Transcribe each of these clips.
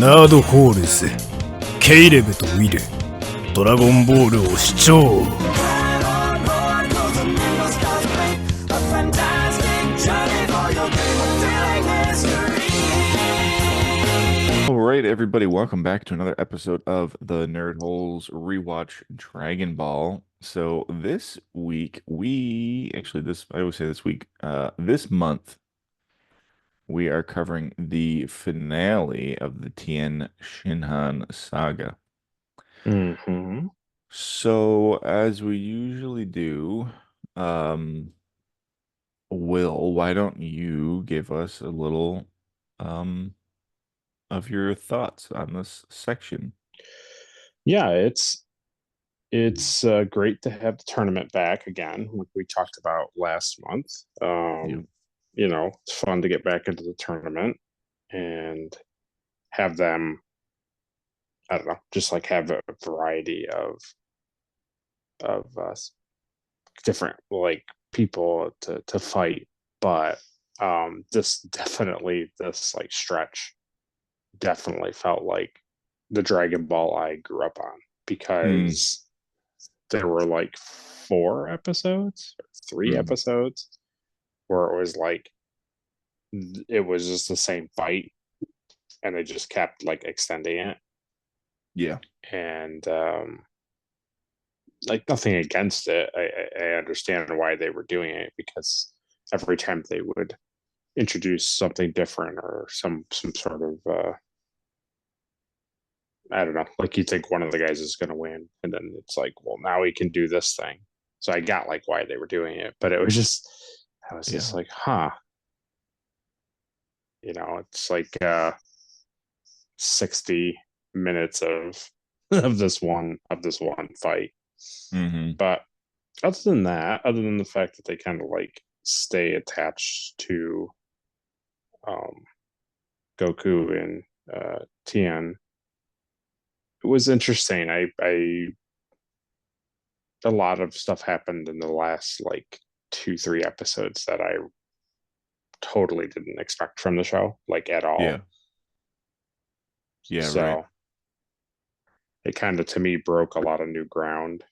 ナードホールズ、ケイレブとウィル、ドラゴンボールを視聴。Alright, everybody, welcome back to another episode of the Nerd Holes Rewatch Dragon Ball. So this week, I always say this week, this month, we are covering the finale of the Tien Shinhan saga. Mm-hmm. So, as we usually do, Will, why don't you give us a little of your thoughts on this section? Yeah, it's great to have the tournament back again, like we talked about last month. Yep. It's fun to get back into the tournament and have them, I don't know, just like have a variety of different like people to fight. But this like stretch definitely felt like the Dragon Ball I grew up on Mm, because there were like 4 episodes or three mm, episodes where it was like it was just the same fight and they just kept like extending it. yeah. And like nothing against it. I understand why they were doing it because every time they would introduce something different or some sort of I don't know, like you think one of the guys is going to win, and then it's like, well, now he can do this thing. So I got like why they were doing it, but I was just Yeah. like, huh, it's like 60 minutes of this one fight. Hmm. But other than the fact that they kind of like stay attached to um, Goku and Tien, it was interesting. I a lot of stuff happened in the last like 2 3 episodes that I totally didn't expect from the show, like at Yeah. all. Yeah, right. So it kind of to me broke a lot of new ground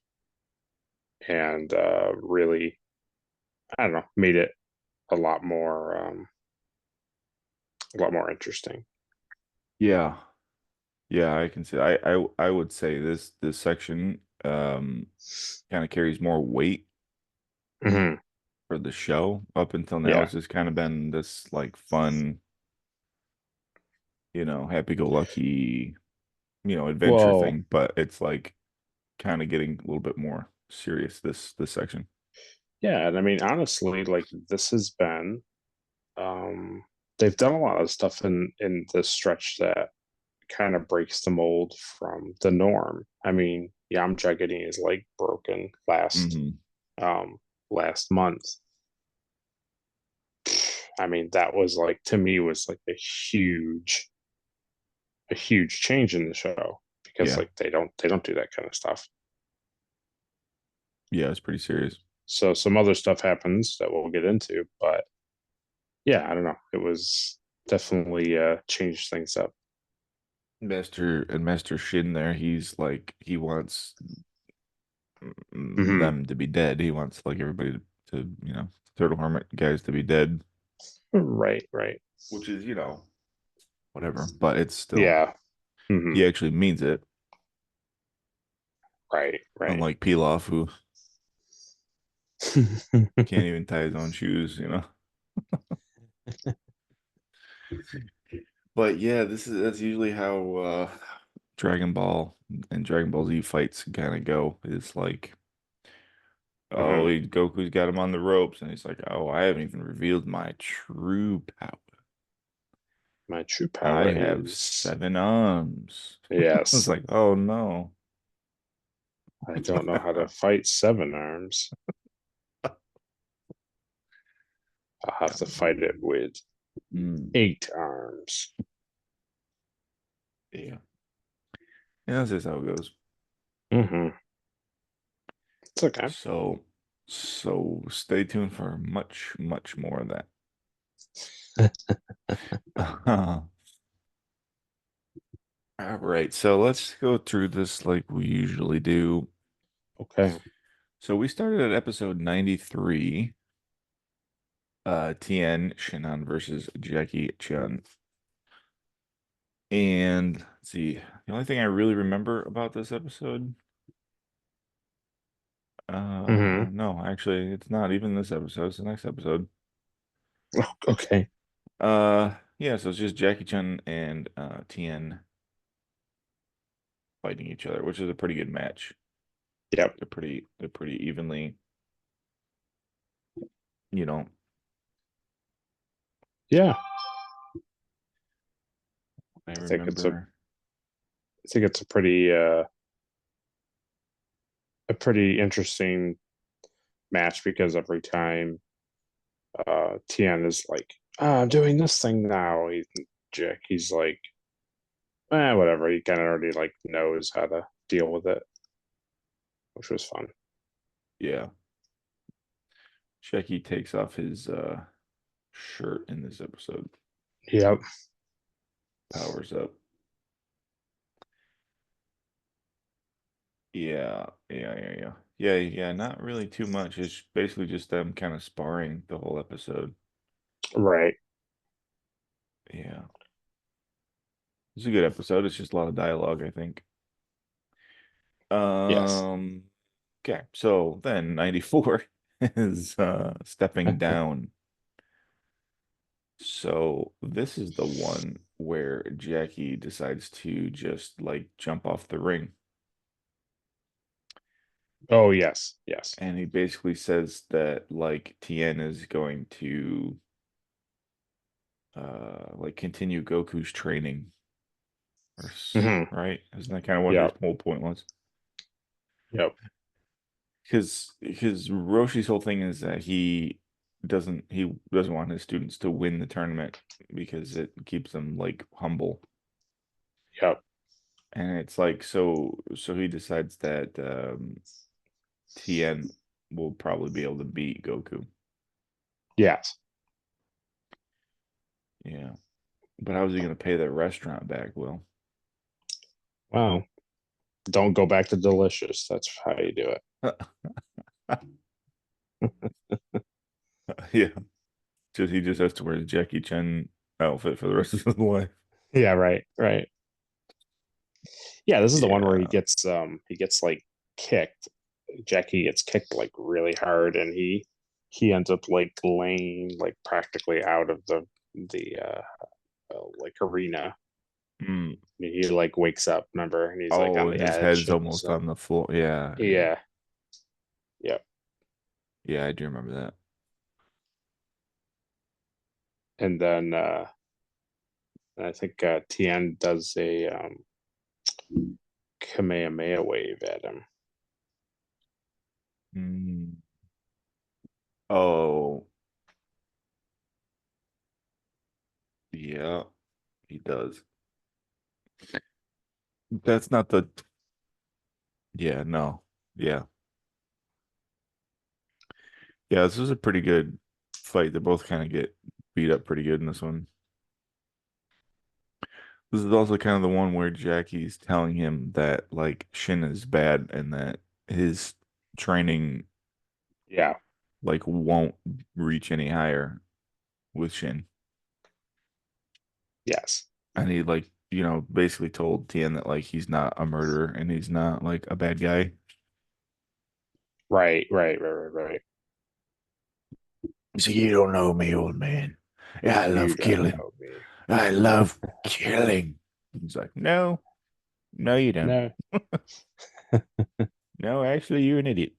and really, I don't know, made it a lot more interesting. Yeah. Yeah, I can see. I would say this section kind of carries more weight Hmm. for the show. Up until now, Yeah. it's just kind of been this like fun, happy-go-lucky, adventure Well, thing, but it's like kind of getting a little bit more serious this section. yeah, and I mean honestly, like this has been they've done a lot of stuff in this stretch that kind of breaks the mold from the norm. I mean, Yamcha getting his leg broken Hmm. um last month. I mean, that was like to me was like a huge change in the show because Yeah. like they don't do that kind of stuff. Yeah, it's pretty serious. So some other stuff happens that we'll get into, but yeah, I don't know. It was definitely changed things up. Master Shin there, he's like he wants Hmm. them to be dead. He wants like everybody to Turtle Hermit guys to be dead, Right, right. which is, whatever, but it's still Yeah. Hmm. he actually means it, Right, right. unlike Pilaf who can't even tie his own shoes. But yeah, that's usually how Dragon Ball and Dragon Ball Z fights kind of go. It's like, oh, Hmm. Goku's got him on the ropes, and he's like, oh, I haven't even revealed my true power. My true I power have is 7 arms. It's yes. like, oh no. I don't know how to fight 7 arms. I'll have to fight it with Mm, 8 arms. yeah. Yeah, that's just how it goes. Hmm. It's okay. So stay tuned for much, much more of that. All right, so let's go through this like we usually do. Okay. So we started at episode 93, Tien Shannon versus Jackie Chan. And let's see, the only thing I really remember about this episode, Mm-hmm. no, actually, it's not even this episode, it's the next episode. Okay. Yeah, so it's just Jackie Chan and Tien fighting each other, which is a pretty good match. Yep. They're pretty evenly, you know. Yeah. I I think it's a remember. I think it's a pretty interesting match because every time Tien is like, I'm doing this thing now. He's like, whatever. He kind of already like knows how to deal with it, which was fun. Yeah, Jackie takes off his shirt in this episode, Yep. powers up. Yeah. Not really too much. It's basically just them kind of sparring the whole episode. Right. Yeah, it's a good episode. It's just a lot of dialogue, I think. Yes. Um, okay, so then 94 is stepping down. So this is the one where Jackie decides to just like jump off the ring. Oh yes. Yes. And he basically says that like Tien is going to like continue Goku's training Hmm. right? Isn't that kind of what his Yep. whole point was? Yep. Because Roshi's whole thing is that he doesn't want his students to win the tournament because it keeps them like humble. Yep. And it's like so he decides that Tien will probably be able to beat Goku. Yes. Yeah. But how is he gonna pay that restaurant back, Will? Wow. Don't go back to delicious. That's how you do it. Yeah. Just he just has to wear his Jackie Chan outfit for the rest of his life. Yeah. Right. Right. Yeah. This is the one where Yeah. he gets like kicked. Jackie gets kicked like really hard, and he ends up like laying like practically out of the like arena. Mm. He like wakes up, remember, and he's like on Oh, the his edge head's of the almost cell. on the floor. Yeah. Yeah. Yep. Yeah, I do remember that. And then I think Tien does a Kamehameha wave at him. Mm. Oh, yeah, he does. That's not the. Yeah, no. Yeah. Yeah, this is a pretty good fight. They both kind of get beat up pretty good in this one. This is also kind of the one where Jackie's telling him that like Shin is bad and that his training Yeah. like won't reach any higher with Shin. Yes. And he like, basically told Tien that like he's not a murderer and he's not like a bad guy. Right. Right. Right. Right. Right. He's like, you don't know me, old man. I You love don't killing. know me. I love killing. He's like, no, you don't. No. No, actually, you're an idiot.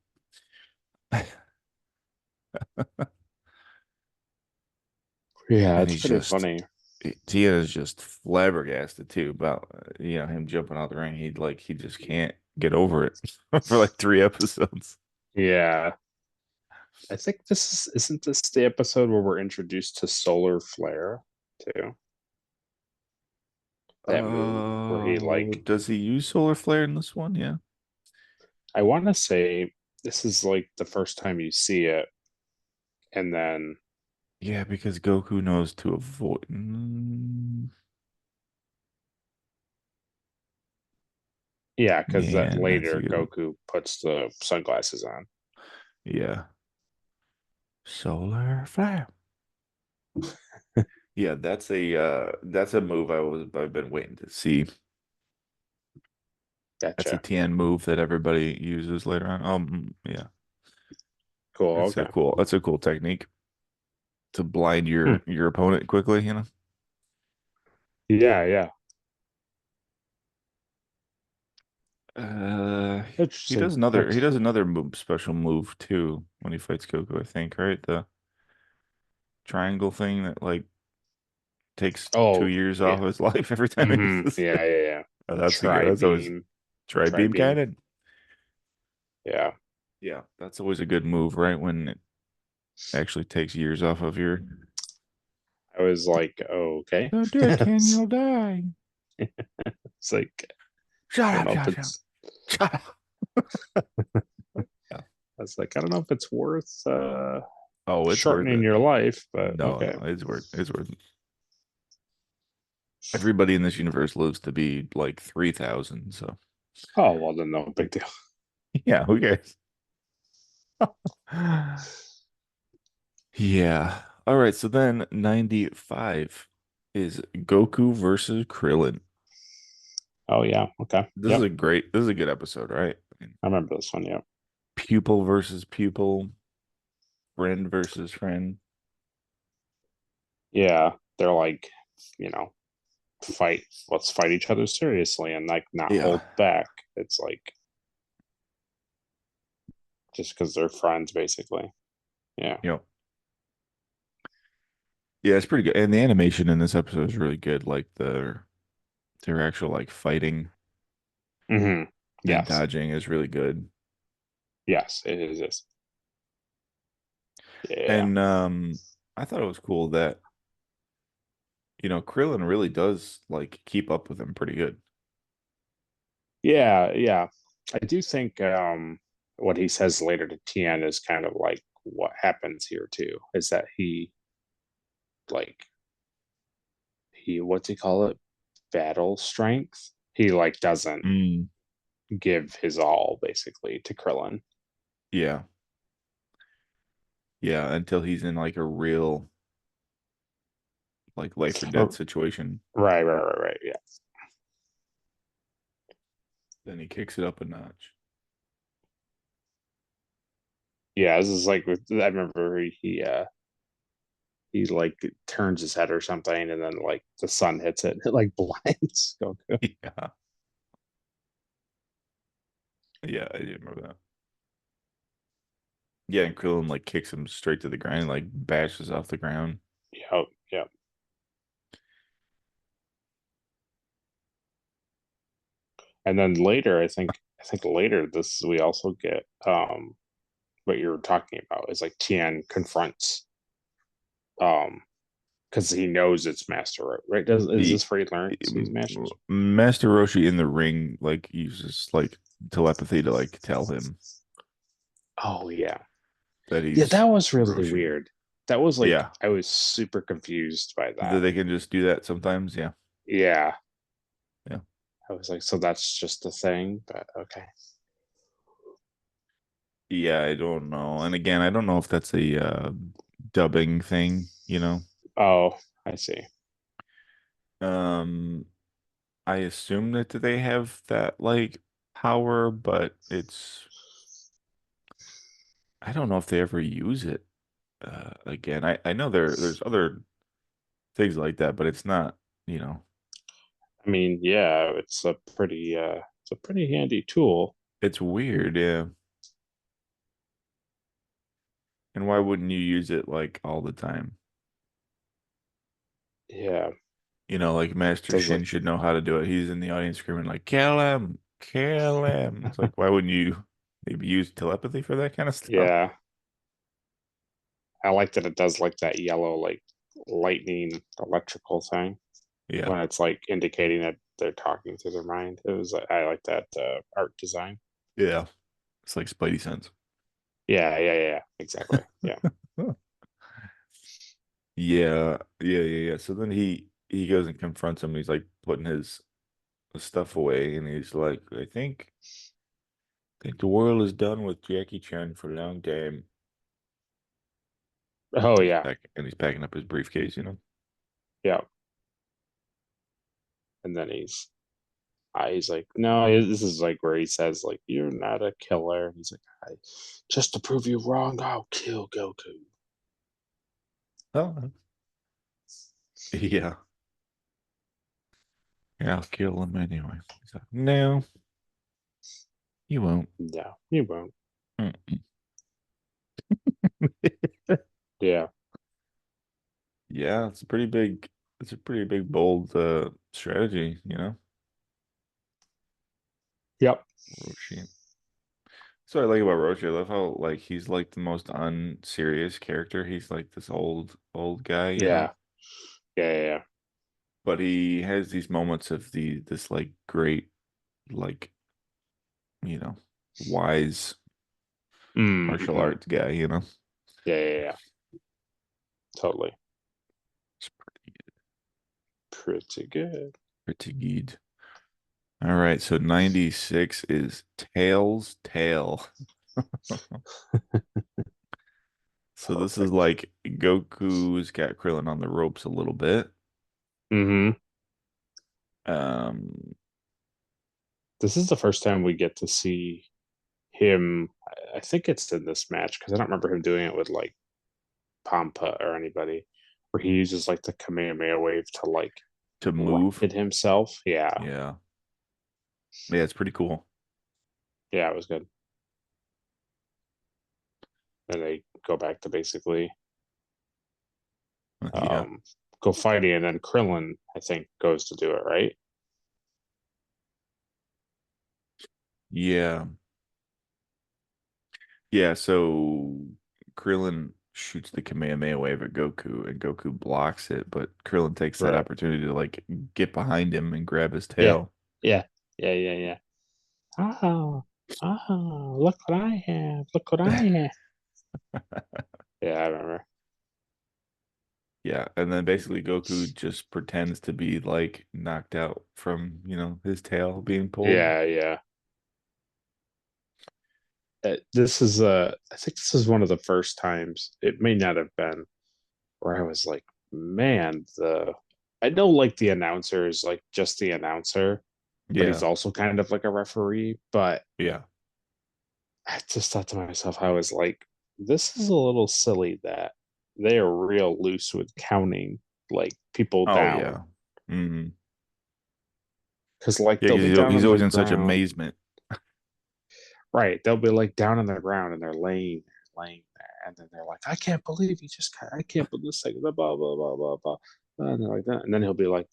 Yeah, And it's he's pretty just funny. Tia is just flabbergasted too about him jumping out the ring. He just can't get over it for like 3 episodes. Yeah. I think this isn't this the episode where we're introduced to Solar Flare too? That move where he like Does he use solar flare in this one? Yeah. I want to say this is like the first time you see it, and then Yeah, because Goku knows to avoid. Yeah, because that Man, that's a later good one. Goku puts the sunglasses on. Yeah. Solar flare. Yeah, that's a move I've been waiting to see. That's a Gotcha. Tien move that everybody uses later on. Yeah. Cool. It's a Okay. cool technique to blind Hmm. your opponent quickly, you know. Yeah, yeah. Uh Interesting. he Okay. does another move, special move too when he fights Goku, I think, right? The triangle thing that like takes two Oh, years off yeah. of his life every time he uses it. Yeah, yeah, yeah. Oh, The that's a good. tri That's always beam. tri Tri beam beam. cannon. Yeah. Yeah, that's always a good move, right? When it actually takes years off of your. I was like, okay. Don't do it, Ken. It's You'll die. like Shut I don't up, know if Josh. Shut up. Yeah. I was like, I don't know if it's worth Oh, it's worth shortening it. your life, but No, okay. no, it's worth. It's worth it. Everybody in this universe lives to be like 3,000. So Oh well, then no big deal. yeah, who cares? Yeah. All right. So then 95 is Goku versus Krillin. Oh yeah, okay. This is Yep, a great. This is a good episode, right? I mean, I remember this one. Yep. pupil versus pupil, friend versus friend. Yeah, they're like, you know, fight. Let's fight each other seriously and like not Yeah. hold back. It's like just because they're friends, basically. Yeah. Yep. Yeah, it's pretty good. And the animation in this episode is really good. Like their actual like fighting Hmm. and Yes. dodging is really good. Yes, it is. This. Yeah. And I thought it was cool that, Krillin really does like keep up with him pretty good. Yeah. Yeah. I do think what he says later to Tien is kind of like what happens here too. Is that like he what's he call it? Battle strength. He like doesn't Mm. give his all basically to Krillin. Yeah. Yeah, until he's in like a real like life or death Or- situation. right. Yeah. Then he kicks it up a notch. Yeah, this is like I remember he like turns his head or something and then like the sun hits it. It like blinds Goku. Yeah. Yeah, I do remember that. Yeah, and Krillin like kicks him straight to the ground, like bashes off the ground. Yep, yep. And then later, I think later this we also get what you're talking about is like Tien confronts um because he knows it's Master Roshi, right? Is The this where he learns he's Master? Master Roshi in the ring like uses like telepathy to like tell him Oh yeah. that Yeah, he's that was really Roshi. weird. That was like Yeah, I was super confused by that that. they can just do that sometimes. Yeah, Yeah. yeah, I was like, so that's just a thing, but okay. yeah. I don't know. And again, I don't know if that's a dubbing thing. Oh, I see. Um, I assume that they have that like power, but I don't know if they ever use it. Again, I know there's other things like that, but it's not, you know, I mean, yeah, it's a pretty handy tool. it's weird, yeah. And why wouldn't you use it like all the time? Yeah. Like Master Does Shin like should know how to do it. He's in the audience screaming like, "Kill him, kill him." It's like, why wouldn't you maybe use telepathy for that kind of stuff? yeah. I like that it does like that yellow like lightning electrical thing Yeah, when it's like indicating that they're talking through their mind. I like that art design. yeah. It's like Spidey sense. Yeah, exactly. Yeah. Yeah, yeah. So then he goes and confronts him. He's like putting his the stuff away, and he's like, I think the world is done with Jackie Chan for a long time. Oh yeah, And he's packing up his briefcase, yeah. And then he's like, no, this is like where he says like, "You're not a killer." And he's like, just to prove you wrong, I'll kill Goku. Oh, yeah. Yeah, I'll kill him anyway. He's like, no, you won't. Yeah, you won't. Mm-mm. Yeah, Yeah, it's a pretty big, bold strategy, yep, Roshi. So I like about Roshi. I love how like he's like the most unserious character. He's like this old guy, yeah, yeah. But he has these moments of this like great, like, you know, wise martial Mm-hmm. arts guy. Yeah. Totally. It's Pretty good. pretty good. All right, so 96 is Tails Tail. So this is Perfect. like Goku's got Krillin on the ropes a little bit. Mm-hmm. Um, This is the first time we get to see him. I think it's in this match because I don't remember him doing it with like Pampa or anybody, where he uses like the Kamehameha wave to like to move. rocket himself. Yeah, Yeah. Yeah, it's pretty cool. yeah, it was good. And they go back to basically Yeah. um, go fighting, and then Krillin, I think, goes to do it, right? Yeah. Yeah, so Krillin shoots the Kamehameha wave at Goku and Goku blocks it, but Krillin takes that Right. opportunity to like get behind him and grab his Yeah, tail. yeah. Oh, look what I have. Look what I have. Yeah, I remember. Yeah, and then basically Goku just pretends to be like knocked out from, his tail being pulled. Yeah. This is I think this is one of the first times, it may not have been, where I was like, man, I know like the announcer is like just the announcer, but he's Yeah. also kind of like a referee. But Yeah. I just thought to myself, I was like, this is a little silly that they are real loose with counting like people Oh down. yeah. Hmm. Because like Yeah, they'll because be down he's on the always in such ground. amazement. Right. They'll be like down on the ground and they're laying there. And then they're like, I can't believe he just, I can't believe this thing, blah, blah, blah, blah, blah, blah. And they're like that. And then he'll be like,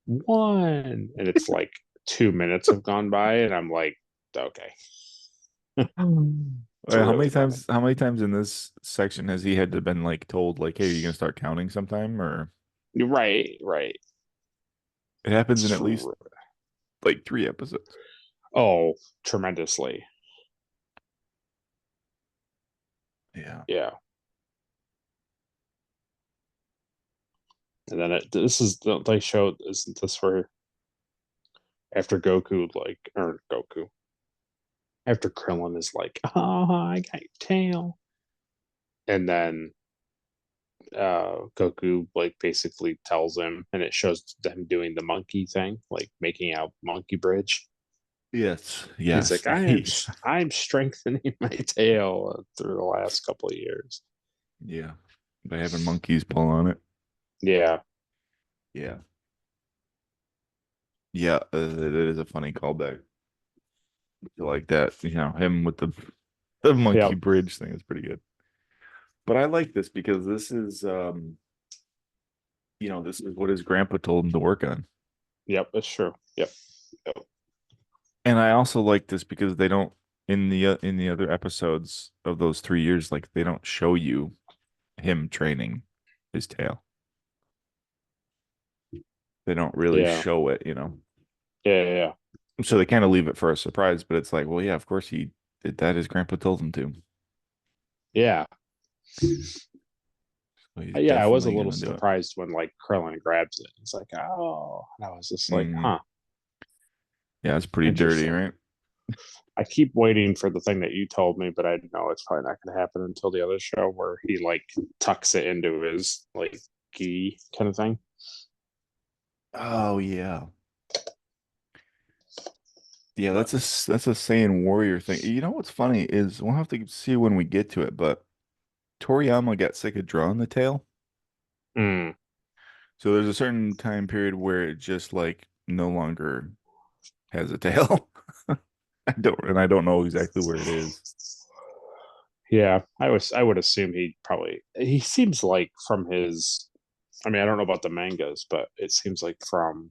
one. And it's like 2 minutes have gone by. And I'm like, okay. It's How really many funny. times in this section has he had to been like told like, hey, are you gonna start counting sometime? Or Right. it happens in It's, at least like 3 episodes. oh, tremendously. Yeah. Yeah. And then they show, isn't this where after Goku, like, or Goku, after Krillin is like, oh, I got your tail. And then Goku like basically tells him, and it shows them doing the monkey thing, like making out monkey bridge. Yes. He's Yes. like, I'm strengthening my tail through the last couple of years. Yeah. By having monkeys pull on it. Yeah, Yeah. Yeah. It is a funny callback. Like that, him with the monkey yep, bridge thing is pretty good. But I like this because this is what his grandpa told him to work on. yep, that's true. Yep. And I also like this because they don't in the other episodes of those 3 years, like they don't show you him training his tail. They don't really Yeah, show it. yeah. So they kind of leave it for a surprise, but it's like, well, yeah, of course he did that. His grandpa told him to. Yeah. So he's Yeah, I was a definitely little gonna do it. surprised when like Krillin grabs it. It's like, oh, and I was just like, Hmm. huh. Yeah, it's pretty dirty, Interesting. right? I keep waiting for the thing that you told me, but I know it's probably not going to happen until the other show where he like tucks it into his like gi kind of thing. Oh yeah. Yeah, But that's a Saiyan warrior thing. You know what's funny is we'll have to see when we get to it, but Toriyama got sick of drawing the tail. mm, So there's a certain time period where it just like no longer has a tail. I don't know exactly where it is. yeah, I would assume he seems like from his. I mean, I don't know about the mangas, but it seems like from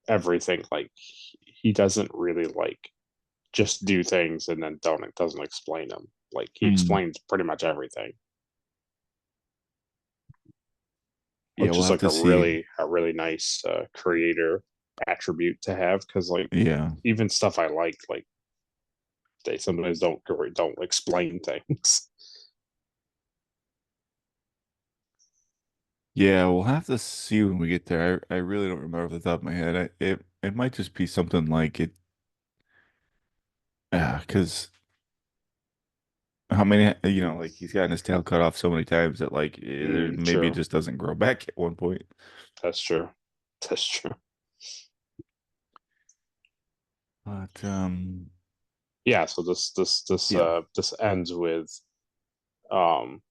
everything, like he doesn't really like just do things and then don't doesn't explain them. Like he Hmm. explains pretty much everything, Yeah, which we'll is have like to see. a really nice creator attribute to have because like Yeah. even stuff I like they sometimes don't explain things. Yeah, we'll have to see when we get there. I really don't remember off the top of my head. It might just be something like it, because how many, like he's gotten his tail cut off so many times that like there maybe it True, just doesn't grow back at one point. that's true, that's true. But Yeah, so yeah. this ends with um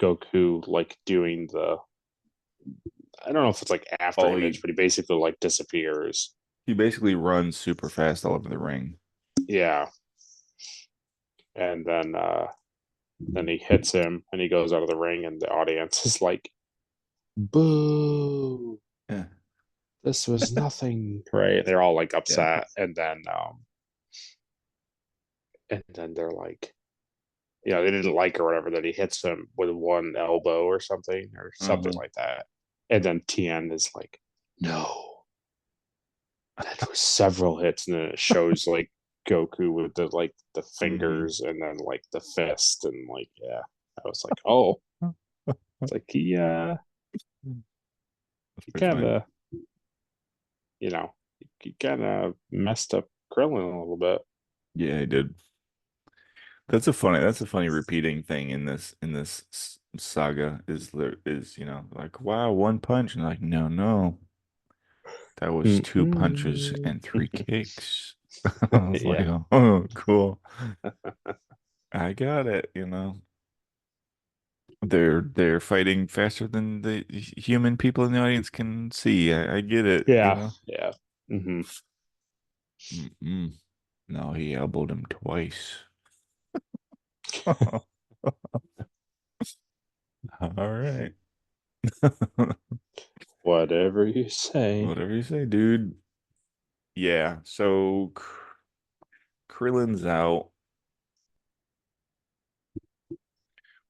Goku like doing the I don't know if it's like after Oh, image, but he basically like disappears. he basically runs super fast all over the ring. Yeah, and then he hits him and he goes out of the ring and the audience is like, "Boo! Yeah. This was nothing." Right? They're all like Yeah. upset, and then they're like, they didn't like or whatever that he hits him with one elbow or something Uh-huh. like that. And then Tien is like, "No, that was several hits," and then it shows like Goku with the Hmm. fingers and then like the fist and like yeah. I was like, oh, it's like That's he pretty kind funny. of you know he kind of messed up Krillin a little bit. Yeah, he did. That's a funny repeating thing in this saga is there is, like, wow, one punch, and like, no, no, that was two punches and three kicks. I was like, Yeah, oh, cool. I got it. They're fighting faster than the human people in the audience can see. I get it. yeah, yeah. Hmm. Mm-mm. No, he elbowed him twice. All right. Whatever you say. Whatever you say, dude. Yeah, so Krillin's out,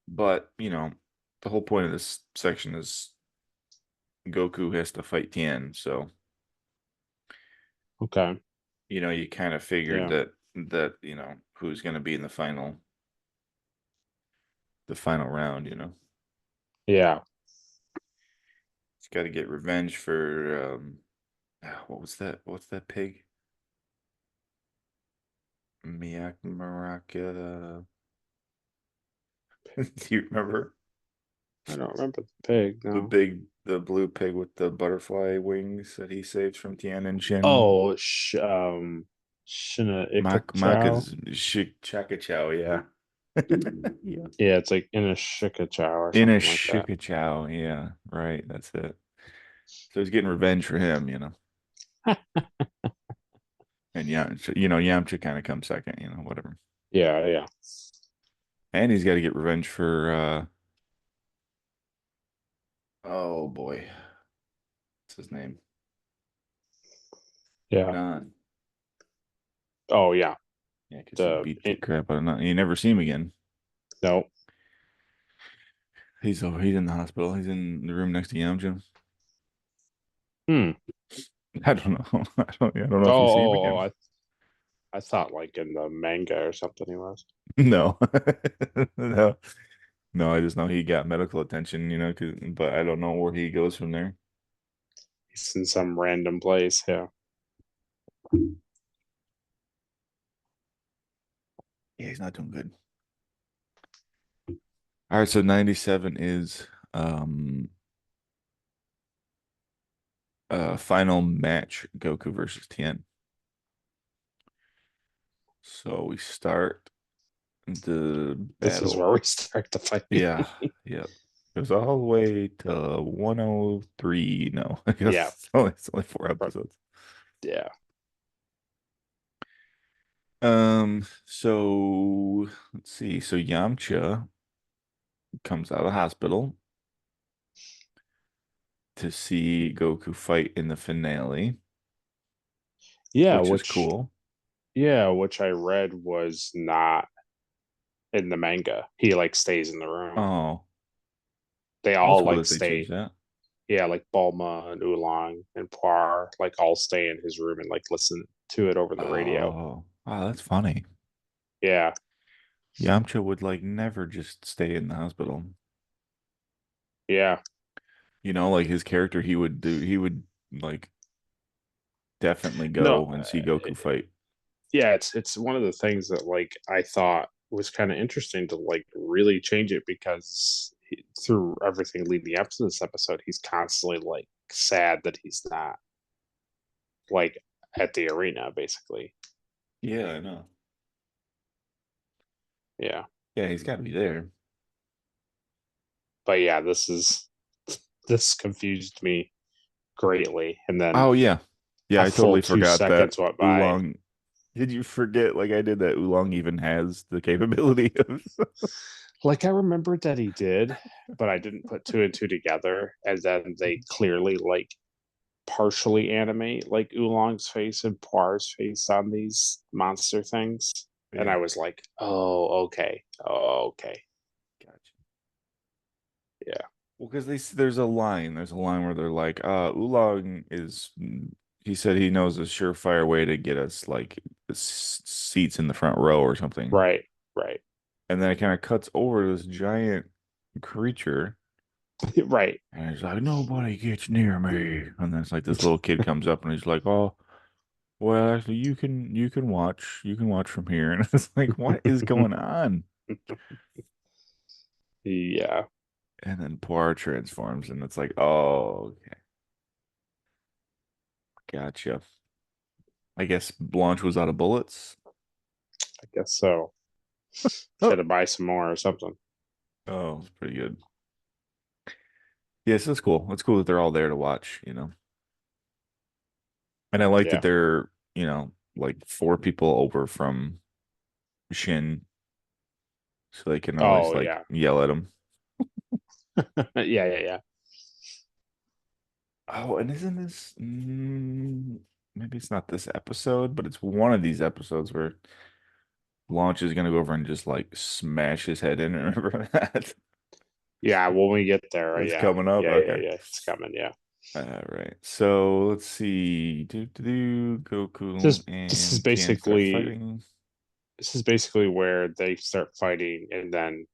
but the whole point of this section is Goku has to fight Tien, so Okay. you kind of figured Yeah. that who's going to be in the final round. Yeah. He's got to get revenge for what was that? What's that pig? Miak Maraka. Do you remember I don't remember the pig. No. the blue pig with the butterfly wings that he saves from Tien and Shin? Oh, Shina Ikachow. Maka's Chaka Chow, yeah. Yeah. Yeah, it's like in a Shikachow or In a something like that. Shikachow, yeah, right. That's it. So he's getting revenge for him. And yeah, Yamcha kind of comes second, whatever. Yeah, yeah, And he's got to get revenge for oh boy, what's his name? yeah. Don. Oh, yeah. Yeah, because he The beat the it, crap out of Don. You never see him again. no. He's in the hospital. He's in the room next to Yamcha. Hmm. I don't know. I don't know Oh, if we see him oh, oh, again. I thought like in the manga or something he was. No. No. No, I just know he got medical attention, but I don't know where he goes from there. He's in some random place. Yeah. Yeah, he's not doing good. All right, so 97 is final match Goku versus Tien. So we start the This is where battle. we start the fight. Yeah, yeah. It goes all the way to 103. No, I guess Yeah. it's only 4 episodes. Yeah. So let's see. So Yamcha comes out of the hospital to see Goku fight in the finale, Yeah, which is which cool. which I read was not in the manga. He like stays in the room. Oh, They well, that's all cool like that they changed stay. that. Yeah, like Bulma and Oolong and Poir like all stay in his room and like listen to it over the radio. Oh, wow, that's funny. Yeah. Yamcha would like never just stay in the hospital. Yeah. You know, like his character, he would like definitely No, go and see Goku fight. yeah, it's one of the things that like I thought was kind of interesting to like really change it because through everything leading up to this episode, he's constantly like sad that he's not like at the arena, basically. Yeah, I know. Yeah, Yeah, he's got to be there. but yeah, this confused me greatly, and then Oh yeah. Yeah, a I full totally two forgot that seconds went by. Oolong. Did you forget like I did that Oolong even has the capability of Like I remembered that he did, but I didn't put two and two together, and then they clearly like partially animate like Oolong's face and Poir's face on these monster things. And I Yeah, was like, oh, okay. Oh, okay. gotcha. Yeah. Well, because there's a line where they're like, Oolong is he said he knows a surefire way to get us like seats in the front row or something. Right. Right. And then it kind of cuts over this giant creature. Right. And he's like, nobody gets near me. And then it's like this little kid comes up and he's like, oh, well, actually, you can watch from here. And it's like, what is going on? Yeah. And then Poir transforms, and it's like, oh, okay, gotcha. I guess Blanche was out of bullets. I guess so. Should Oh, have buy some more or something. oh, it's pretty good. Yes, that's cool. It's cool that they're all there to watch, you know. And I like that Yeah. they're, like 4 people over from Shin, so they can always Oh like yeah. yell at him. Yeah, yeah, yeah. Oh, and isn't this maybe it's not this episode, but it's one of these episodes where Launch is gonna go over and just like smash his head in. Remember that? Yeah, when we get there, It's yeah. coming up. Yeah, yeah, Okay. yeah. It's coming, yeah. All right. So let's see. This Goku this is and Tien start basically fighting. this is basically where they start fighting and then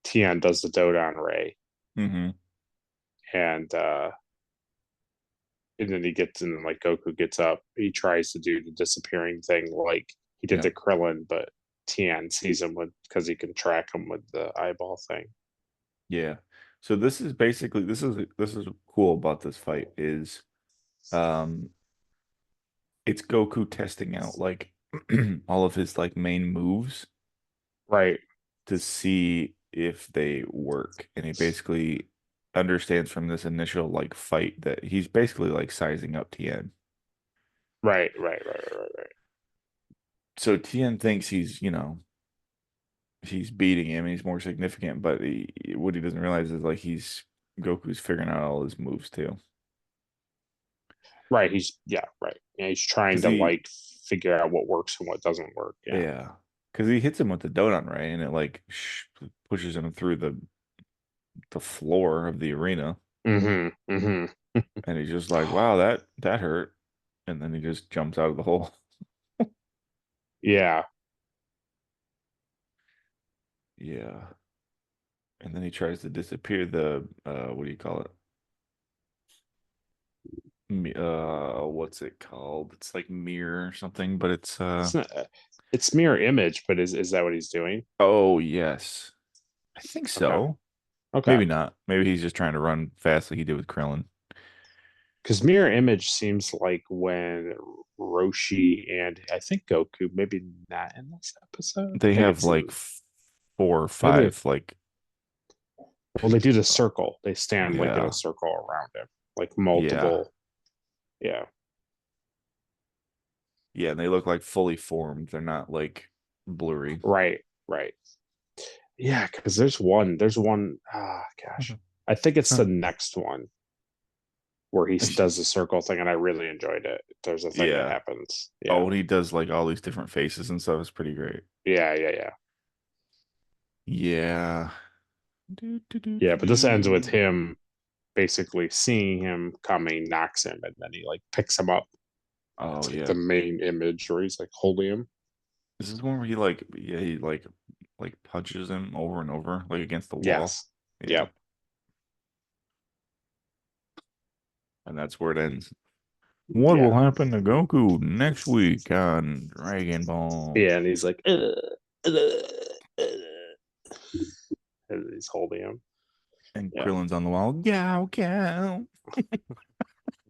Tien does the Dodon Ray Mm-hmm. and then he gets in like Goku gets up. He tries to do the disappearing thing like he did Yeah. the Krillin, but Tien sees him with because he can track him with the eyeball thing. Yeah. So this is basically this is cool about this fight is um it's Goku testing out like all of his like main moves Right, to see if they work. And he basically understands from this initial like fight that he's basically like sizing up Tien. right. So Tien thinks he's beating him, he's more significant, but what he doesn't realize is like he's Goku's figuring out all his moves too. Right. He's yeah, right. Yeah, he's trying Because to like figure out what works and what doesn't work. Yeah. yeah, because he hits him with the donut, right? And it like pushes him through the floor of the arena. Mm-hmm. Mm-hmm. And he's just like, wow, that hurt. And then he just jumps out of the hole. Yeah. Yeah. And then he tries to disappear the what do you call it? what's it called? It's like mirror or something, but It's not. It's mirror image, but is that what he's doing? oh yes. I think Okay. so. Okay. Maybe not. Maybe he's just trying to run fast like he did with Krillin. Because mirror image seems like when Roshi and I think Goku, maybe not in this episode. I They think have it's like four or maybe. five like Well, they do the circle. They stand like in a yeah. circle around him, like Yeah. multiple. Yeah. Yeah, and they look like fully formed. They're not like blurry. Right. Right. Yeah. Because there's one. There's one. Ah, gosh. I think it's the next one where he does the circle thing, and I really enjoyed it. There's a thing that Yeah. happens. Oh, Yeah. and he does like all these different faces and stuff. It's pretty great. Yeah. Yeah. Yeah. Yeah. Do, do, do, Yeah. do, But this ends with do. him basically seeing him coming, knocks him, and then he like picks him up. Oh It's like yeah. the main image where he's like holding him. This is one where he like yeah, he like punches him over and over, like against the wall. Yes. Yeah. Yep. And that's where it ends. What Yeah. will happen to Goku next week on Dragon Ball? Yeah. And he's like, and he's holding him. And Yeah. Krillin's on the wall. Gow, gow.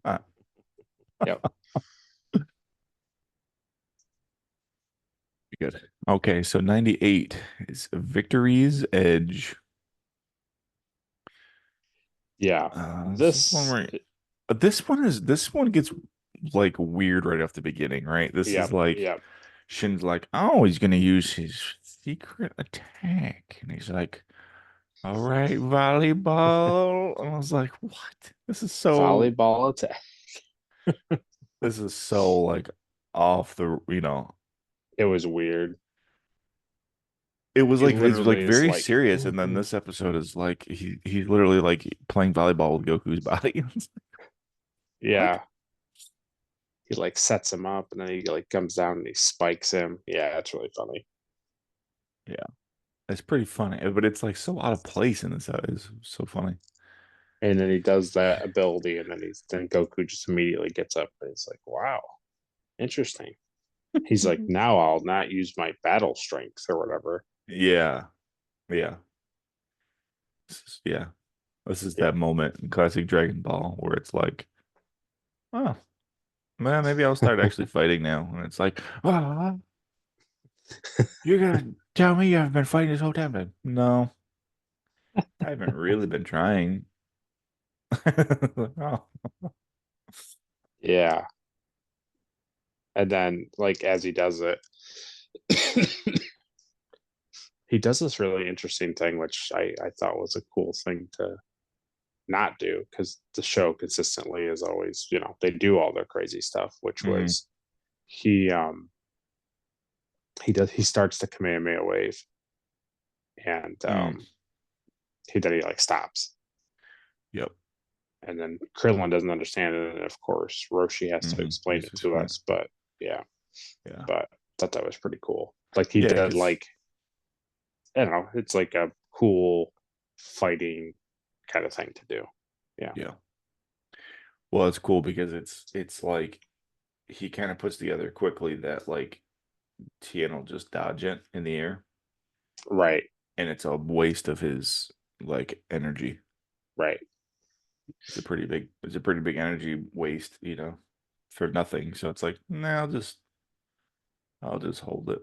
Ah, Yep. good. Okay, so 98 is Victory's Edge. Yeah. This is one This. where this one gets like weird right off the beginning, right? This is Yep. like Yep. Shin's like, oh, he's gonna use his secret attack. And he's like, all right, volleyball. And I was like, what? Volleyball attack. This is so like off the, It was weird. it was like Literally is very like serious. And then this episode is like he's literally like playing volleyball with Goku's body. It's like, what? yeah. He like sets him up and then he like comes down and he spikes him. Yeah, it's really funny. Yeah, it's pretty funny, but it's like so out of place in this. It's so funny. And then he does that ability and then Goku just immediately gets up and he's like, wow, interesting. He's like, now I'll not use my battle strength or whatever. Yeah, yeah, yeah. This is Yeah. that moment in classic Dragon Ball where it's like, oh, man, maybe I'll start actually fighting now. And it's like, ah, you're gonna tell me you haven't been fighting this whole time? Then no, I haven't really been trying. Oh, Yeah. And then like as he does it, he does this really interesting thing, which I thought was a cool thing to not do because the show consistently is always, they do all their crazy stuff, which mhm, was he he starts the Kamehameha wave and mm, he like stops. yep. And then Krillin doesn't understand it, and of course Roshi has to explain He's it just to fine. us. But yeah, Yeah, but I thought that was pretty cool. Like he yeah, did because like I don't know, it's like a cool fighting kind of thing to do. Yeah. yeah. Well, it's cool because it's like he kind of puts together quickly that like Tien will just dodge it in the air, Right. and it's a waste of his like energy. Right. It's a pretty big energy waste, for nothing. So it's like, nah, I'll just hold it,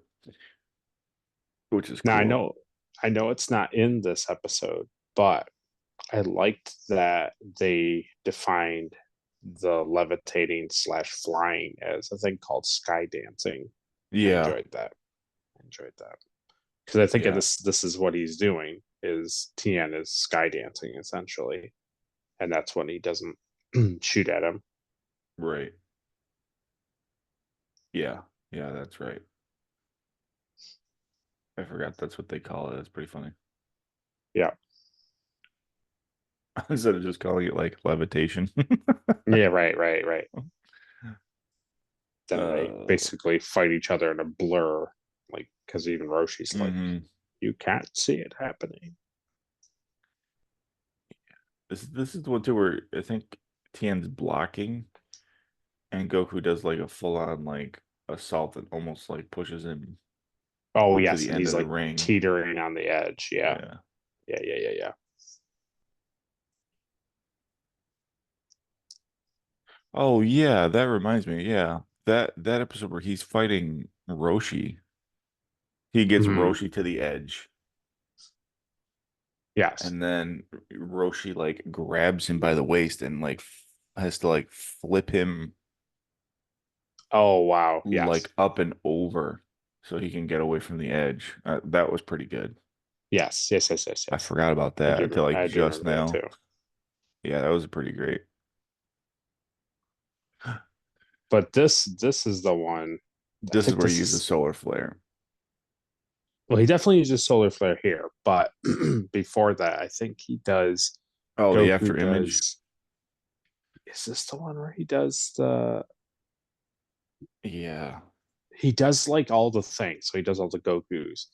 which is Now cool. I know it's not in this episode, but I liked that they defined the levitating slash flying as a thing called sky dancing. I Yeah, enjoyed that. I enjoyed that because I think yeah, this is what he's doing is Tien is sky dancing essentially, and that's when he doesn't shoot at him. right. Yeah, yeah, that's right. I forgot that's what they call it. That's pretty funny. Yeah, Instead of just calling it like levitation. yeah, right. Then they uh, basically fight each other in a blur, like because even Roshi's like, mhm. you can't see it happening. This is the one too where I think Tien's blocking, And Goku does like a full on like assault that almost like pushes him Oh to yes, the and end he's of the like ring. teetering on the edge. Yeah, Yeah. yeah. Oh yeah, that reminds me. Yeah. That episode where he's fighting Roshi. He gets Mhm. Roshi to the edge, Yes. and then Roshi like grabs him by the waist and like has to like flip him Oh wow. Yes. like up and over so he can get away from the edge. That was pretty good. Yes. I forgot about that until like I do just remember that now. too. Yeah, that was pretty great. But this is the one. I This is think where he this uses is solar flare. well. He definitely uses solar flare here, but before that, I think he does. Oh, the after Goku image. does. Is this the one where he does the? Yeah. He does like all the things. So he does all the Gokus,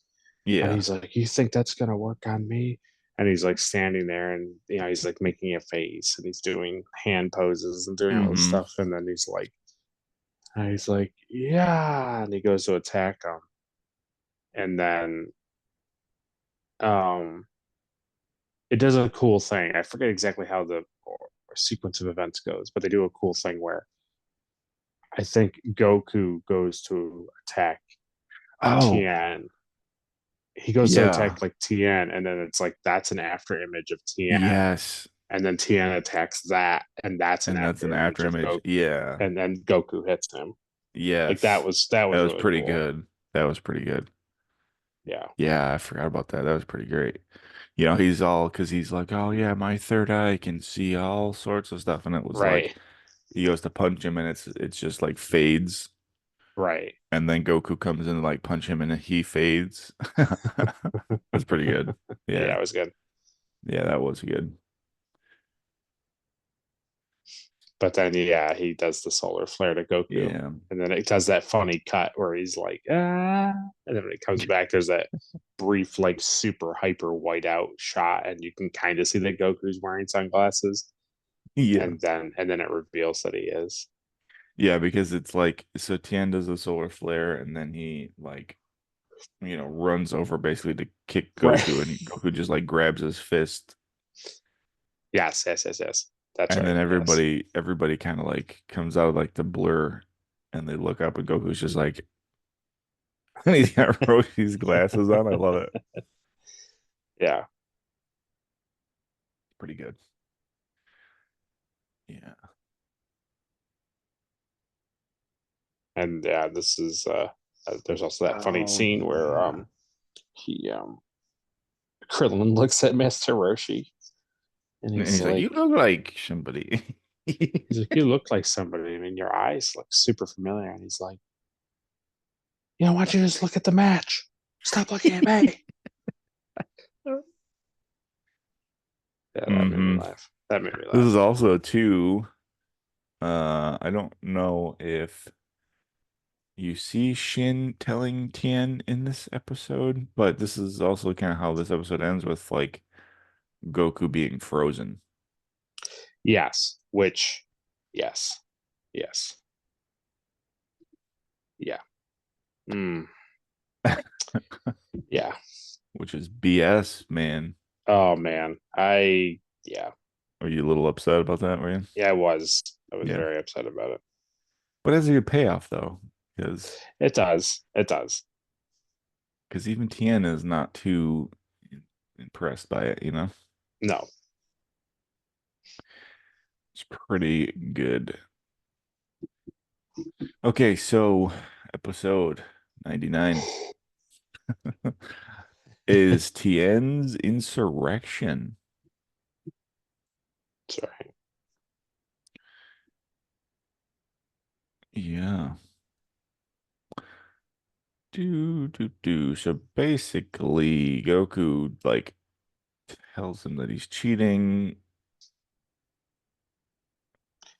and Yeah. he's like, "You think that's gonna work on me?" And he's like standing there, and he's like making a face, and he's doing hand poses and doing all this Hmm. stuff, and then he's like, "Yeah," and he goes to attack him, and then um, it does a cool thing. I forget exactly how the or sequence of events goes, but they do a cool thing where I think Goku goes to attack Oh, Tien. He goes to yeah. attack like Tien, and then it's like that's an after image of Tien, Yes. and then Tien attacks that, and that's an And that's an after after image of image. Goku, Yeah. and then Goku hits him. Like Yes. that That was was really pretty cool. good. That was pretty good. Yeah, Yeah, I forgot about that. That was pretty great. You know, he's all because he's like, oh yeah, my third eye can see all sorts of stuff, and it was like right, he goes to punch him, and it's just like fades, right. and then Goku comes in to like punch him, and he fades. That's pretty good. Yeah, Yeah, it was good. yeah, that was good. But then yeah, he does the solar flare to Goku. Yeah, And then it does that funny cut where he's like, ah, and then when it comes back, there's that brief, like super hyper whiteout shot, and you can kind of see that Goku's wearing sunglasses. yeah, And then it reveals that he is. yeah, because it's like so Tien does a solar flare, and then he like runs over basically to kick Right. Goku, and Goku just like grabs his fist. Yes. That's And right. then Yes. everybody kind of like comes out of like the blur and they look up and Goku's just like he's got Roshi's glasses on. I love it. Yeah. Pretty good. Yeah. And yeah, this is there's also that funny Oh scene where yeah. he Krillin looks at Master Roshi and And he's like, you look like somebody. he's like, you look like somebody. I mean, your eyes look super familiar. And he's like, why don't you just look at the match? Stop looking at me. Yeah, that made me Hmm. laugh. That made me This is laugh. also too I don't know if you see Shin telling Tien in this episode, but this is also kind of how this episode ends with like Goku being frozen. Yes. Which, yes. Yes. Yeah. Mm, yeah. Which is BS, man. Oh man. Yeah. Are you a little upset about that, were you? Yeah, I was. I was Yeah. very upset about it. But as a good payoff though, because It does. It does. even Tien is not too impressed by it. No. It's pretty good. Okay, so episode 99 is Tien's insurrection. Sorry. Yeah. Do. So basically, Goku like tells him that he's cheating.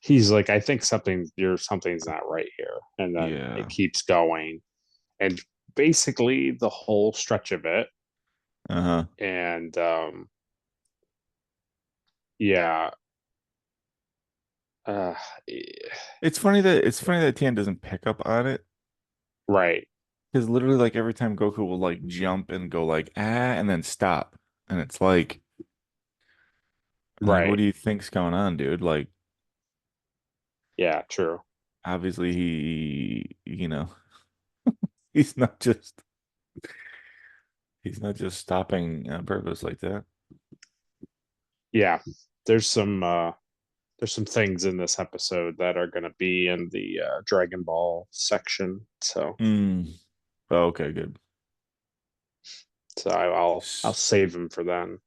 He's like, I think something's not right here. And then it Yeah. keeps going. And basically the whole stretch of it. Uh-huh. And yeah, Uh, eh, It's funny that Tien doesn't pick up on it right, because literally like every time Goku will like jump and go like and then stop, and it's like what right. do you think's going on, dude? Like Yeah, true. obviously he he's not just he's not just stopping on purpose like that. Yeah, there's some uh, there's some things in this episode that are going to be in the Dragon Ball section. Mm. Oh, okay, good. I'll save them for then.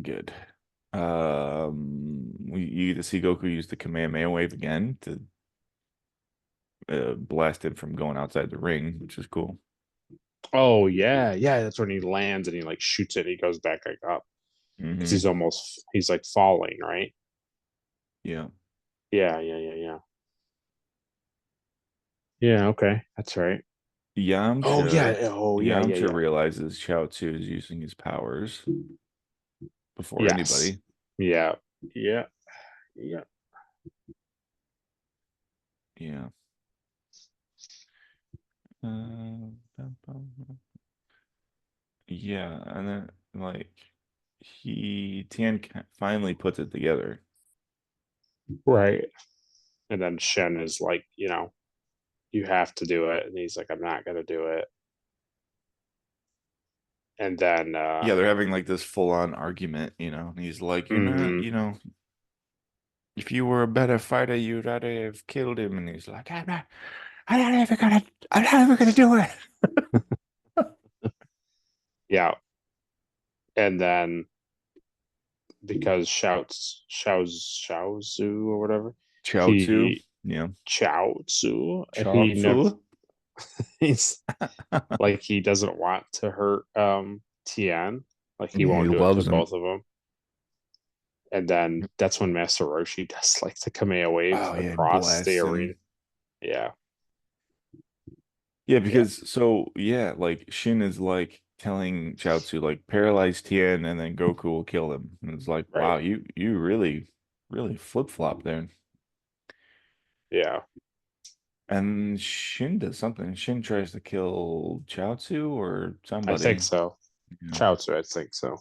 Good. You get to see Goku use the Kamehameha wave again to blast him from going outside the ring, which is cool. Oh yeah. That's when he lands and he like shoots it. He goes back like up because Hmm. he's like falling, right? Yeah. Yeah. Yeah. Okay, that's right. Oh Yamcha yeah. Oh Yamcha yeah. realizes Chaozu is using his powers before Yes. anybody. Yeah. Yeah. Yeah. Yeah. Uh, yeah, and then like finally puts it together. Right. And then Shen is like, you have to do it, and he's like, I'm not gonna do it. And then Yeah, they're having like this full-on argument, and he's like, "You're not, mhm. if you were a better fighter, you'd already have killed him." And he's like, I'm not even gonna do it." Yeah. And then because Shaozu or whatever, Chaozu, he yeah, Chaozu, he never Chaozu. he's like he doesn't want to hurt Tien. Like he Yeah, he won't do it to loves him. both of them. And then that's when Master Roshi does like the Kamea wave Oh yeah, across the blast arena. him. Yeah. Yeah, Yeah. because so yeah, like Shin is like telling Chaozu like paralyze Tien and then Goku will kill him. And it's like, Right. wow, you really flip-flop there. Yeah. And Shin does something. Shin tries to kill Chaozu or I think somebody. so. Yeah. Chaozu, I think so.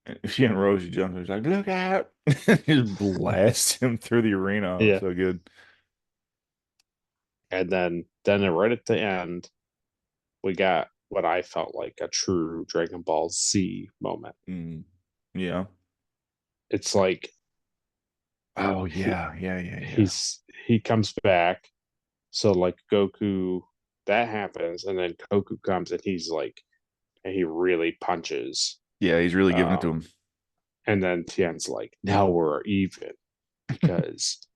And she and Rosie jumps. She's like, "Look out!" Just blasts him through the arena. Oh, Yeah. so good. And then right at the end, we got what I felt like a true Dragon Ball Z moment. Mm. Yeah. It's like Oh he yeah. he comes back. So like Goku, that happens, and then Goku comes and he's like, and he really punches. Yeah, he's really giving it to Um, him. and then Tien's like, now we're even because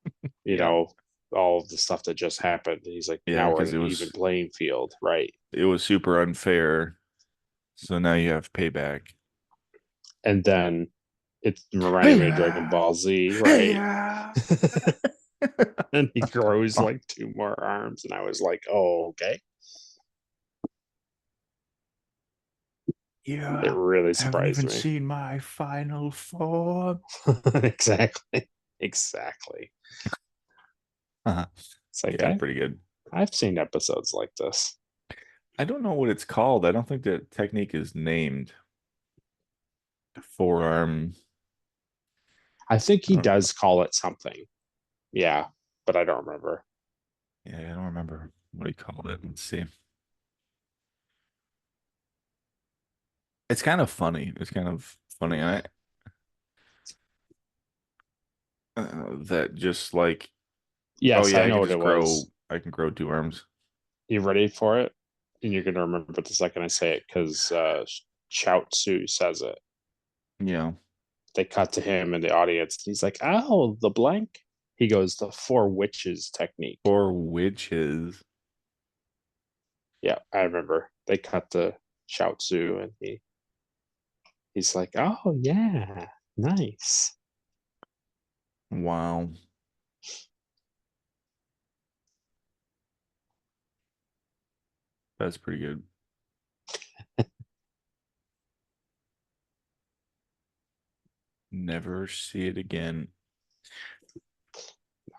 you Yeah. know all of the stuff that just happened. And he's like, Yeah, now we're in because an even playing field, right? it was super unfair. So now you have payback. And then it reminded Hey me of Dragon yeah. Ball Z, Hey right? yeah. And he grows like two more arms, and I was like, oh, okay. You It really haven't surprised even me. seen my final form. Exactly. Exactly. It's like Yeah, it's pretty good. I've seen episodes like this. I don't know what it's called. I don't think the technique is named. Forearm. I think I he don't, does call it something. Yeah, but I don't remember. yeah, I don't remember what he called it. Let's see. It's kind of funny. It's kind of funny. That just like, oh Yes, yeah, I I know can what just it was. grow. I can grow two arms. You ready for it? And you're gonna remember the second I say it because Chaozu says it. Yeah. They cut to him in the audience. He's like, "Oh, the blank." He goes, "The four witches technique." Or witches. Yeah, I remember. They cut to Chaozu, and he's like, "Oh yeah, nice." Wow. That's pretty good. Never see it again.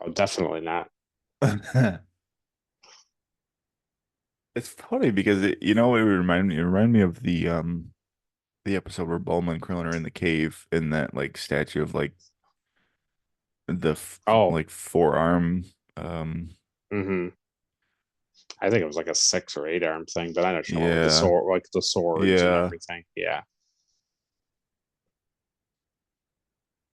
definitely not. It's funny because it remind me of the episode where Bulma and Krillin are in the cave in that like statue of like Oh, like forearm. Um, hmm I think it was like a 6 or 8 arm thing, but I know what you know, with the yeah, sword, like the swords and yeah, everything. Yeah,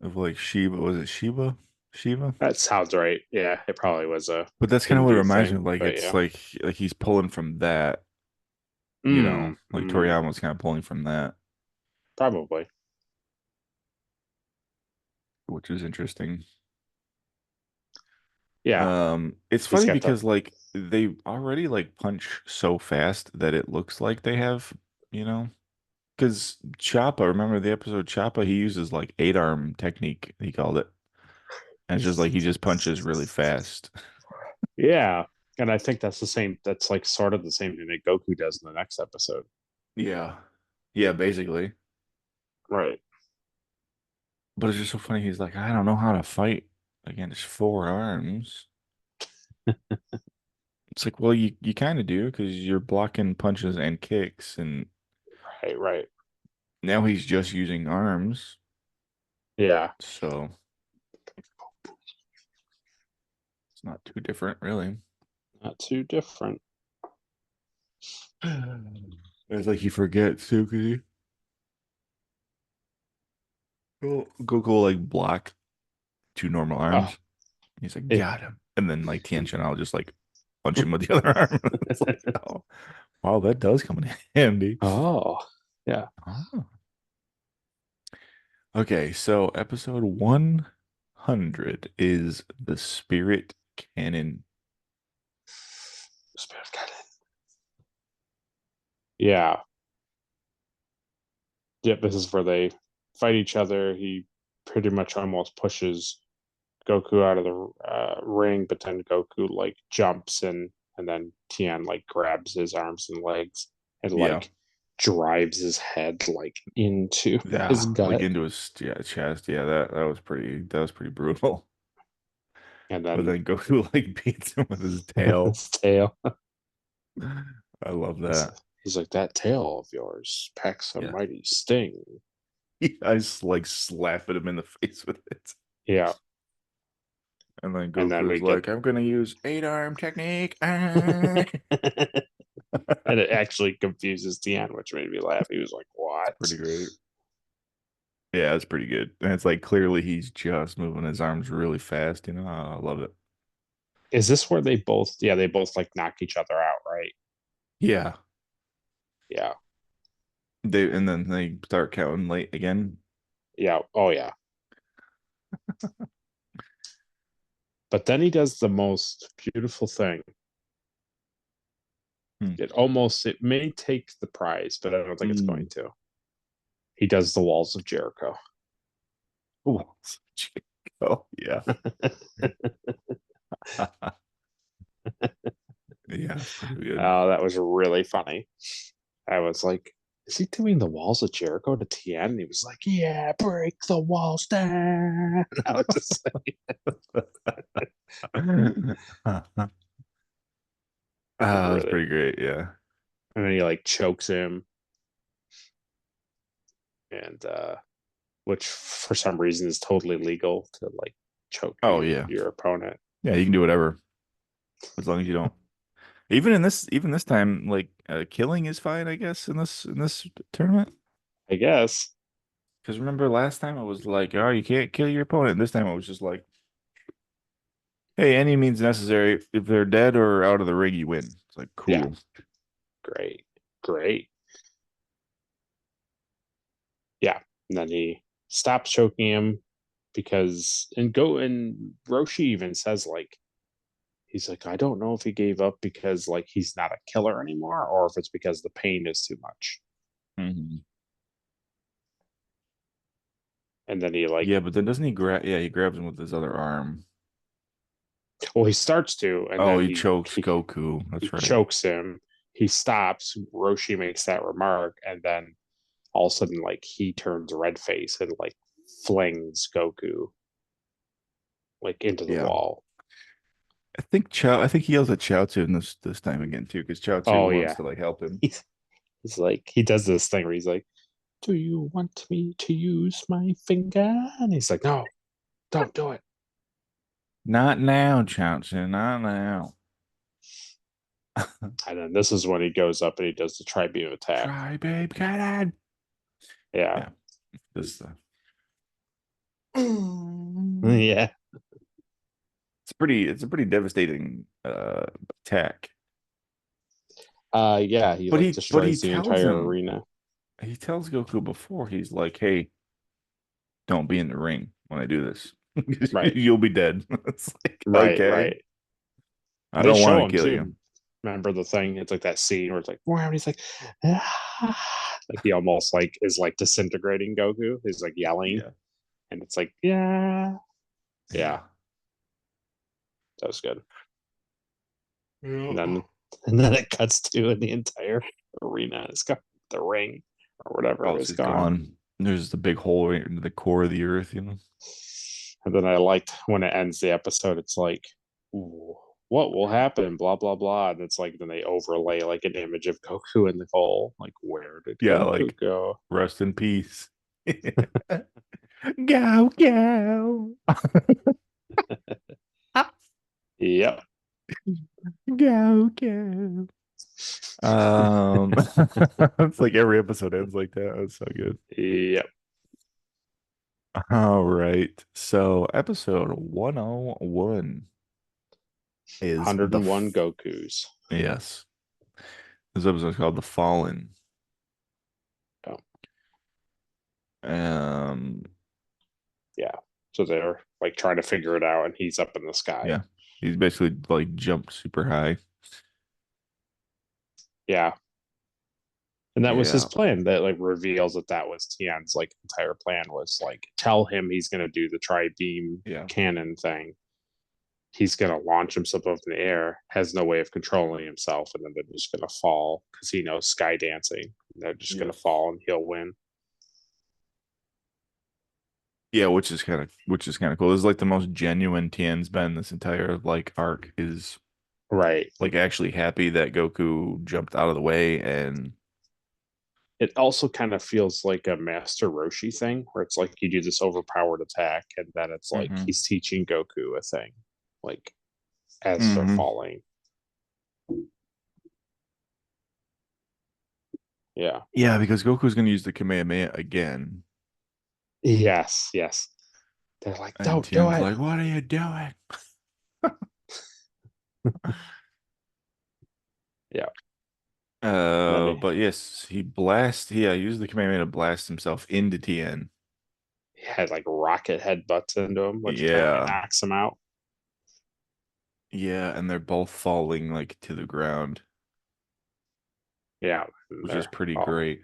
of like Shiva. Was it Shiva? Shiva? that sounds right. Yeah, it probably was a But that's kind of what it Hindu reminds me thing, of. Like but it's yeah. like he's pulling from that. Like Mm, Toriyama's kind of pulling from that, probably. which is interesting. Yeah, It's he's funny got the. because like they already like punch so fast that it looks like they have, you know, because Choppa, remember the episode Choppa, he uses like 8 arm technique, he called it. And it's just like he just punches really fast. Yeah, and I think that's the same. That's like sort of the same thing that Goku does in the next episode. Yeah. Yeah, basically. Right. But it's just so funny. He's like, I don't know how to fight against 4 arms. It's like, well, you kind of do because you're blocking punches and kicks, and Right. Right. now he's just using arms. Yeah. So it's not too different, really. Not too different. It's like he forgets too, because Goku will like block 2 normal Oh, arms. He's like, yeah. got him. And then like Tien I'll just like punch him with the other arm. It's like, oh, wow, that does come in handy. Oh, yeah. Oh. Okay, so episode 100 is the Spirit Cannon. Spirit of Gaiden. Yeah. Yep. This is where they fight each other. He pretty much almost pushes Goku out of the ring, but then Goku like jumps and then Tien like grabs his arms and legs and Yeah. like drives his head like into his Yeah, like gut, into his chest. Yeah, that was pretty brutal. and But then then Goku like beats him with his tail. his tail. I love He's, that. he's like, that tail of yours packs a Yeah. mighty sting. I just like slapping him in the face with it. Yeah, And then and then Goku's we get like, I'm gonna use 8 arm technique. and Ah. it actually confuses Tien, which made me laugh. He was like, It's "What?" pretty great. Yeah, it's pretty good. And it's like clearly he's just moving his arms really fast, I love it. Is this where they both? Yeah, they both like knock each other out, right? Yeah. Yeah, And then they start counting late again. yeah. Oh yeah. But then he does the most beautiful thing. Hmm. It may take the prize, but I don't think it's Mm. going to. He does the walls of Jericho. Ooh, oh yeah. Yeah, it's pretty good. Oh, that was really funny. I was like, is he doing the walls of Jericho to Tien? And he was like, yeah, break the walls down. I was just like, That's really. pretty great. Yeah. And then he like chokes him, and which for some reason is totally legal to like choke Oh yeah. your opponent. Yeah, you can do whatever as long as you don't. Even this time, like killing is fine, I guess, in this tournament. I guess. Because remember last time it was like, oh, you can't kill your opponent. This time it was just like, hey, any means necessary. If they're dead or out of the ring, you win. It's like Yeah, cool. great, great. Yeah, and then he stops choking him because and Roshi even says like he's like, I don't know if he gave up because like he's not a killer anymore or if it's because the pain is too much. Hmm. And then he like, Yeah, but then doesn't he grab? Yeah, he grabs him with his other arm. well, he starts to, and Oh, then he chokes he Goku. he That's right. chokes him. He stops. Roshi makes that remark, and then all of a sudden, like he turns red face and like flings Goku like into the Yeah. wall. I think he yells at Chaozu this time again too, because Chaozu Oh wants yeah, to like help him. he's like he does this thing where he's like, "Do you want me to use my finger?" And he's like, "No, don't do it." Not now, Chaozu, not now. And then this is when he goes up and he does the tri beam attack. Try, babe, get in. Yeah, Yeah, this yeah. it's a pretty devastating attack. Yeah. He But like he destroys the tells entire him, arena. he tells Goku before, he's like, "Hey, don't be in the ring when I do this. Right, You'll be dead." It's like, right, okay, right. I They don't want show to him kill you. too. Remember the thing? It's like that scene where it's like, wow, and he's like, ah, like he almost like is like disintegrating Goku. He's like yelling, Yeah, and it's like, yeah, yeah, yeah. that was good. Yeah. And then and then it cuts to and the entire arena is gone, the ring or whatever Oh, is so he's gone. gone. There's the big hole right into the core of the earth, you know? And then I liked when it ends the episode. It's like, ooh, what will happen? Blah blah blah. And it's like then they overlay like an image of Goku in the hole. Like, where did Yeah, Goku like go? rest in peace. Go, go. Yep. Go, go. It's like every episode ends like that. That's so good. Yep. All right. So episode 101 is the 101 Gokus. yes. This episode is called The Fallen. Oh, Um, yeah. So they're like trying to figure it out, and he's up in the sky. yeah. He's basically like jumped super high. Yeah. And that was his Yeah. plan. That like reveals that that was Tien's like entire plan was like tell him he's going to do the tri beam Yeah. cannon thing. He's going to launch himself up in the air, has no way of controlling himself, and then they're just going to fall because he knows sky dancing. They're just going Yeah. to fall and he'll win. Yeah, which is kind of cool. This is like the most genuine Tien's been this entire like arc is Right. like actually happy that Goku jumped out of the way and It also kind of feels like a Master Roshi thing, where it's like you do this overpowered attack, and then it's like mm-hmm. he's teaching Goku a thing, like as they're Mm-hmm. falling. Yeah. Yeah, because Goku's gonna use the Kamehameha again. Yes. Yes. They're like, And don't do Tien's it. like, "What are you doing?" Yeah. And then But yes, he used the Kamehameha to blast himself into Tien. he had like rocket headbutts into him, which apparently Yeah. knocks him out. Yeah, and they're both falling like to the ground, Yeah. which is pretty Oh. great.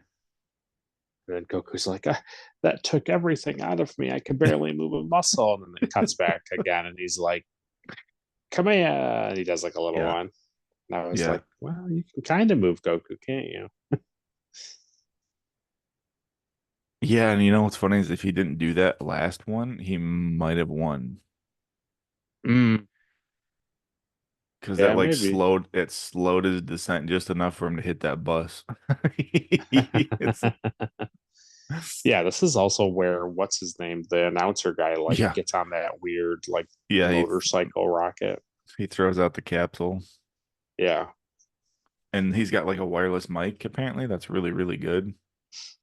And then Goku's like, that took everything out of me. I could barely move a muscle. And then it cuts back again, and he's like, come here. And he does like a little Yeah. one. And I was Yeah. like, well, you can kind of move Goku, can't you? Yeah, and you know what's funny is if he didn't do that last one, he might have won. Mm, Because that yeah, like maybe. slowed his descent just enough for him to hit that bus. It's Yeah, this is also where what's his name, the announcer guy, like yeah. gets on that weird like Yeah, motorcycle rocket. he throws out the capsule. Yeah, And he's got like a wireless mic, apparently. That's really, really good.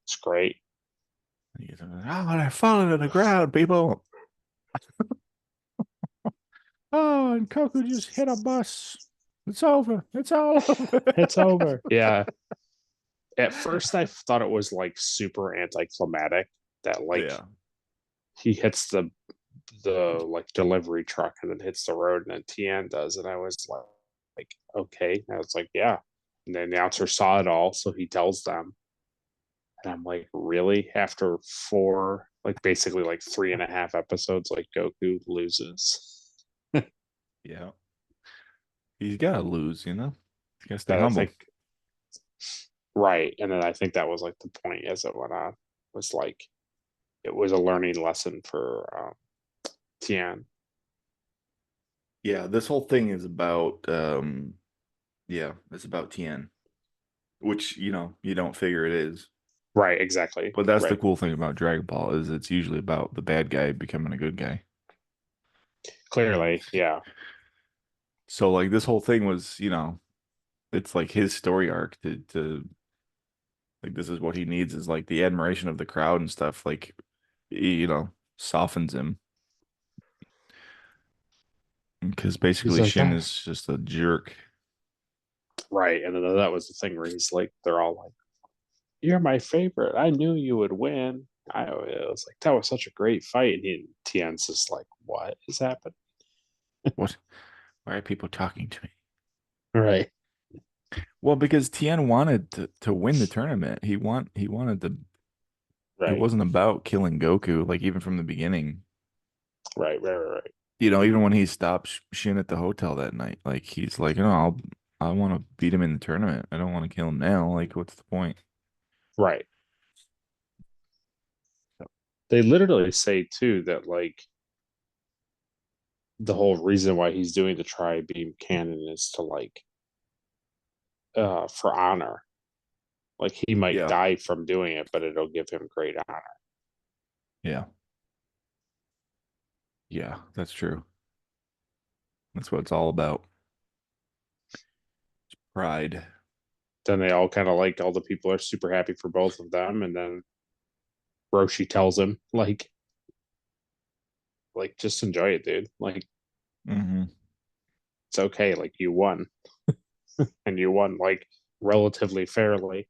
it's great. He's like, oh, they're falling to the ground, people. Oh, and Coco just hit a bus. It's over. It's all over. It's over. Yeah. At first, I thought it was like super anticlimactic that like Yeah. he hits the like delivery truck and then hits the road and then Tien does, and I was like okay. And I was like, yeah. And the announcer saw it all, so he tells them, and I'm like, really? After four, like basically like 3.5 episodes, like Goku loses. Yeah. He's got to lose, you know? He's got to stay That I humble. think right, and then I think that was like the point as it went on was like it was a learning lesson for Tien. Yeah, this whole thing is about yeah, it's about Tien, which you don't figure it is. Right, exactly. But that's the Right. cool thing about Dragon Ball is it's usually about the bad guy becoming a good guy. Clearly, yeah. So like this whole thing was, it's like his story arc to like this is what he needs is like the admiration of the crowd and stuff like softens him because He's basically like, Shin ah. is just a jerk. Right. And then that was the thing where he's like, they're all like, "You're my favorite. I knew you would win." It was like that was such a great fight. And Tien's just like, "What is happening?" What? Why are people talking to me? Right. Well, because Tien wanted to win the tournament. He wanted to. It Right. wasn't about killing Goku, like even from the beginning. Right. Right. Right. Right. Even when he stopped Shin at the hotel that night, like he's like, I want to beat him in the tournament. I don't want to kill him now. Like, what's the point? Right. They literally say too that like the whole reason why he's doing the tri beam cannon is to like for honor. Like he might Yeah, die from doing it, but it'll give him great honor. yeah, yeah. That's true. That's what it's all about. Pride. Then they all kind of like all the people are super happy for both of them, and then Roshi tells him like just enjoy it, dude. Like Hmm. it's okay. Like you won, and you won like relatively fairly.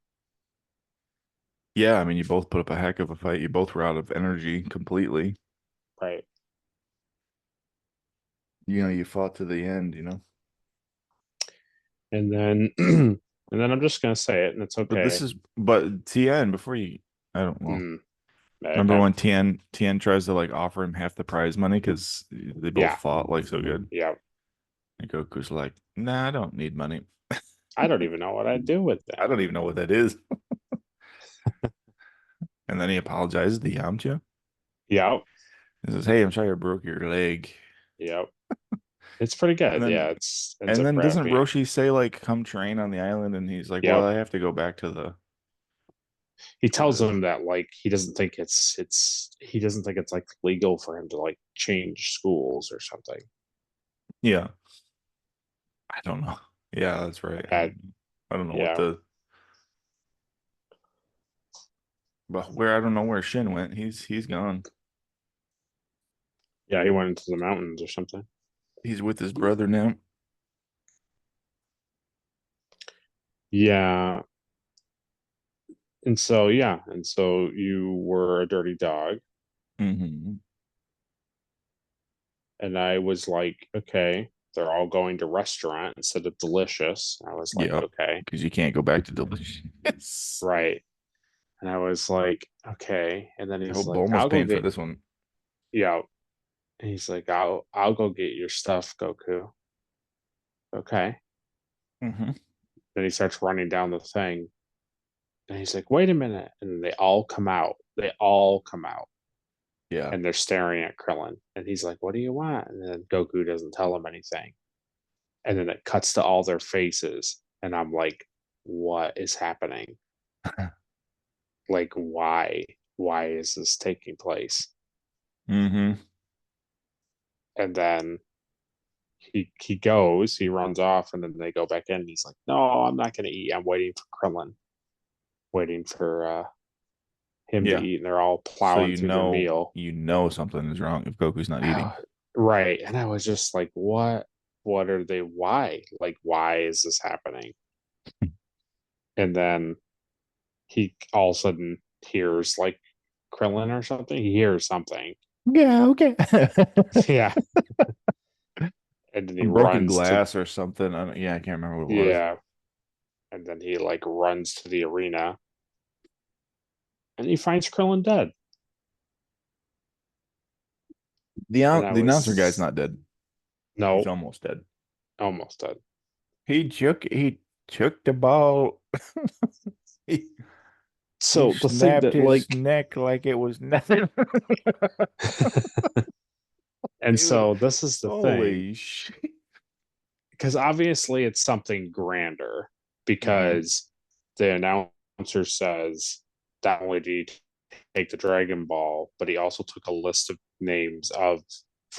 Yeah, I mean, you both put up a heck of a fight. You both were out of energy completely. Right. You fought to the end. And then and then I'm just gonna say it, and it's okay. But Tien, before you, I don't know. Mm, Remember okay. when Tien tries to like offer him half the prize money because they both Yeah. fought like so good, Yeah. and Goku's like, "Nah, I don't need money. I don't even know what I'd do with I that. don't even know what that is." And then he apologizes to Yamcha. Yep. He says, "Hey, I'm sorry I broke your leg." Yep. It's pretty And good. Yeah, then it's ends and up then doesn't crappy. Roshi say like, "Come train on the island," and he's like, "Well, Yep. I have to go back to the He tells the him that like he doesn't think it's he doesn't think it's like legal for him to like change schools or something. yeah." I don't know. Yeah, that's right. That I don't know what yeah. the but where I don't know where Shin went. He's gone. Yeah, he went into the mountains or something. He's with his brother now. Yeah. And so yeah, and so you were a dirty dog. Hmm. And I was like, okay, they're all going to restaurant instead of delicious. I was like, Yep. okay, Because you can't go back to delicious. right. And I was like, okay. And then I he's hope like, I'll Bulma's go paying for get this one. yeah. And he's like, I'll go get your stuff, Goku. Okay. Hmm. Then he starts running down the thing. And he's like, wait a minute. And then they all come out. They all come out. Yeah. And they're staring at Krillin. And he's like, what do you want? And then Goku doesn't tell him anything. And then it cuts to all their faces. And I'm like, what is happening? Like, why? Why is this taking place? Hmm. And then he goes, he runs off, and then they go back in. And he's like, no, I'm not going to eat. I'm waiting for Krillin, waiting for him to Yeah. eat. And they're all So plowing through their meal. something is wrong if Goku's not eating. Right. And I was just like, what? What are they? Why? Like, why is this happening? And then he all of a sudden hears like Krillin or something. He hears something. Yeah, okay. Yeah. And then he Some broken runs to, glass or something. Yeah, I can't remember what it was. yeah. And then he like runs to the arena and he finds Krillin dead. And I The announcer guy's was, not dead. He's no, almost dead. almost dead. He took the ball. he, he So the thing snapped that his like, neck like it was nothing. And so this is the thing, Holy shit. because obviously it's something grander, Mhm. because the announcer says not only did he take the Dragon Ball, but he also took a list of names of,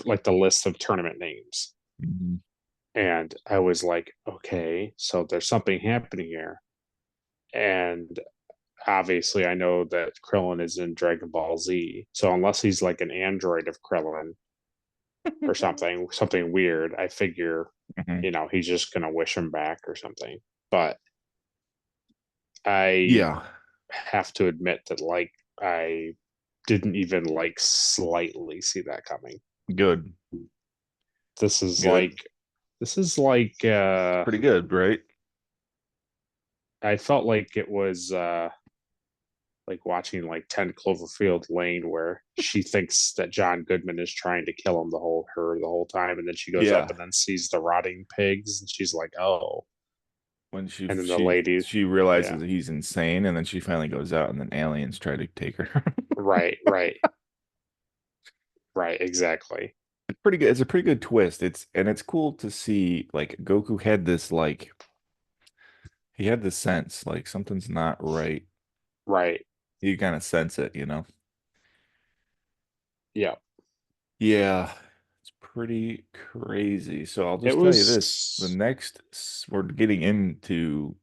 like, the list of tournament names. Mhm. And I was like, okay, so there's something happening here. And obviously, I know that Krillin is in Dragon Ball Z. So unless he's like an android of Krillin or something weird, I figure, Mhm. he's just gonna wish him back or something. But I Yeah, have to admit that, like, I didn't even like slightly see that coming. good. This is Good. like this is like Pretty good, right? I felt like it was like watching like 10 Cloverfield Lane, where she thinks that John Goodman is trying to kill her the whole time, and then she goes up Yeah. and then sees the rotting pigs, and she's like, "Oh." When she And then the she lady, she yeah, realizes that he's insane, and then she finally goes out, and then aliens try to take her. right, right, right, exactly, Pretty good. It's a pretty good twist. It's cool to see like Goku had this like he had this sense like something's not right. right, You kind of sense it, you know? yeah. Yeah, it's pretty crazy. So I'll It just tell you this: the was, next we're getting into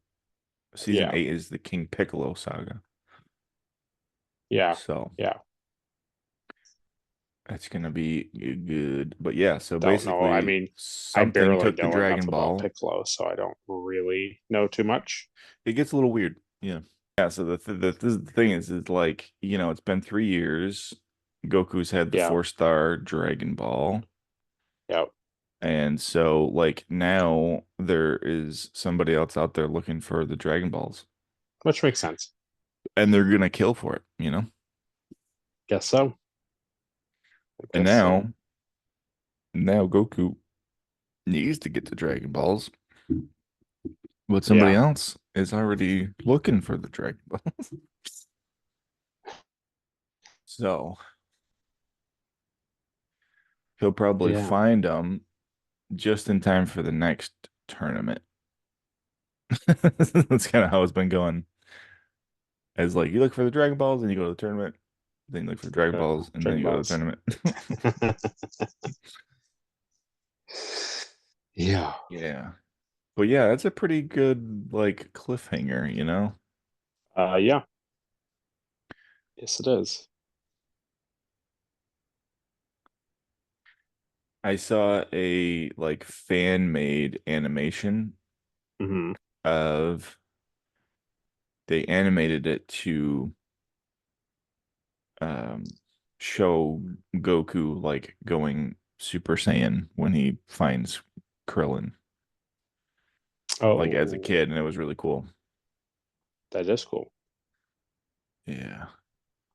season yeah, 8 is the King Piccolo saga. yeah, So yeah. that's gonna be good. But yeah, so Don't know. I basically mean, I something barely took the know enough Dragon about Ball. Piccolo, so I don't really know too much. It gets a little weird. Yeah. Yeah, so the thing is like, it's been 3 years. Goku's had the Yeah, 4-star Dragon Ball. yeah, And so like now there is somebody else out there looking for the Dragon Balls. which makes sense. And they're gonna kill for it. Guess so. I And guess so. now Goku needs to get the Dragon Balls, but somebody Yeah, else is already looking for the Dragon Balls. So he'll probably yeah. find them just in time for the next tournament. That's kind of how it's been going. As like you look for the Dragon Balls and you go to the tournament, then you look for the Dragon Balls and then Dragon you go to the Balls. tournament. Yeah. Yeah. But yeah, that's a pretty good like cliffhanger. Yeah. Yes, it is. I saw a like fan-made animation Hmm. of they animated it to um show Goku like going Super Saiyan when he finds Krillin like as a Oh, kid, and it was really cool. that is cool. Yeah.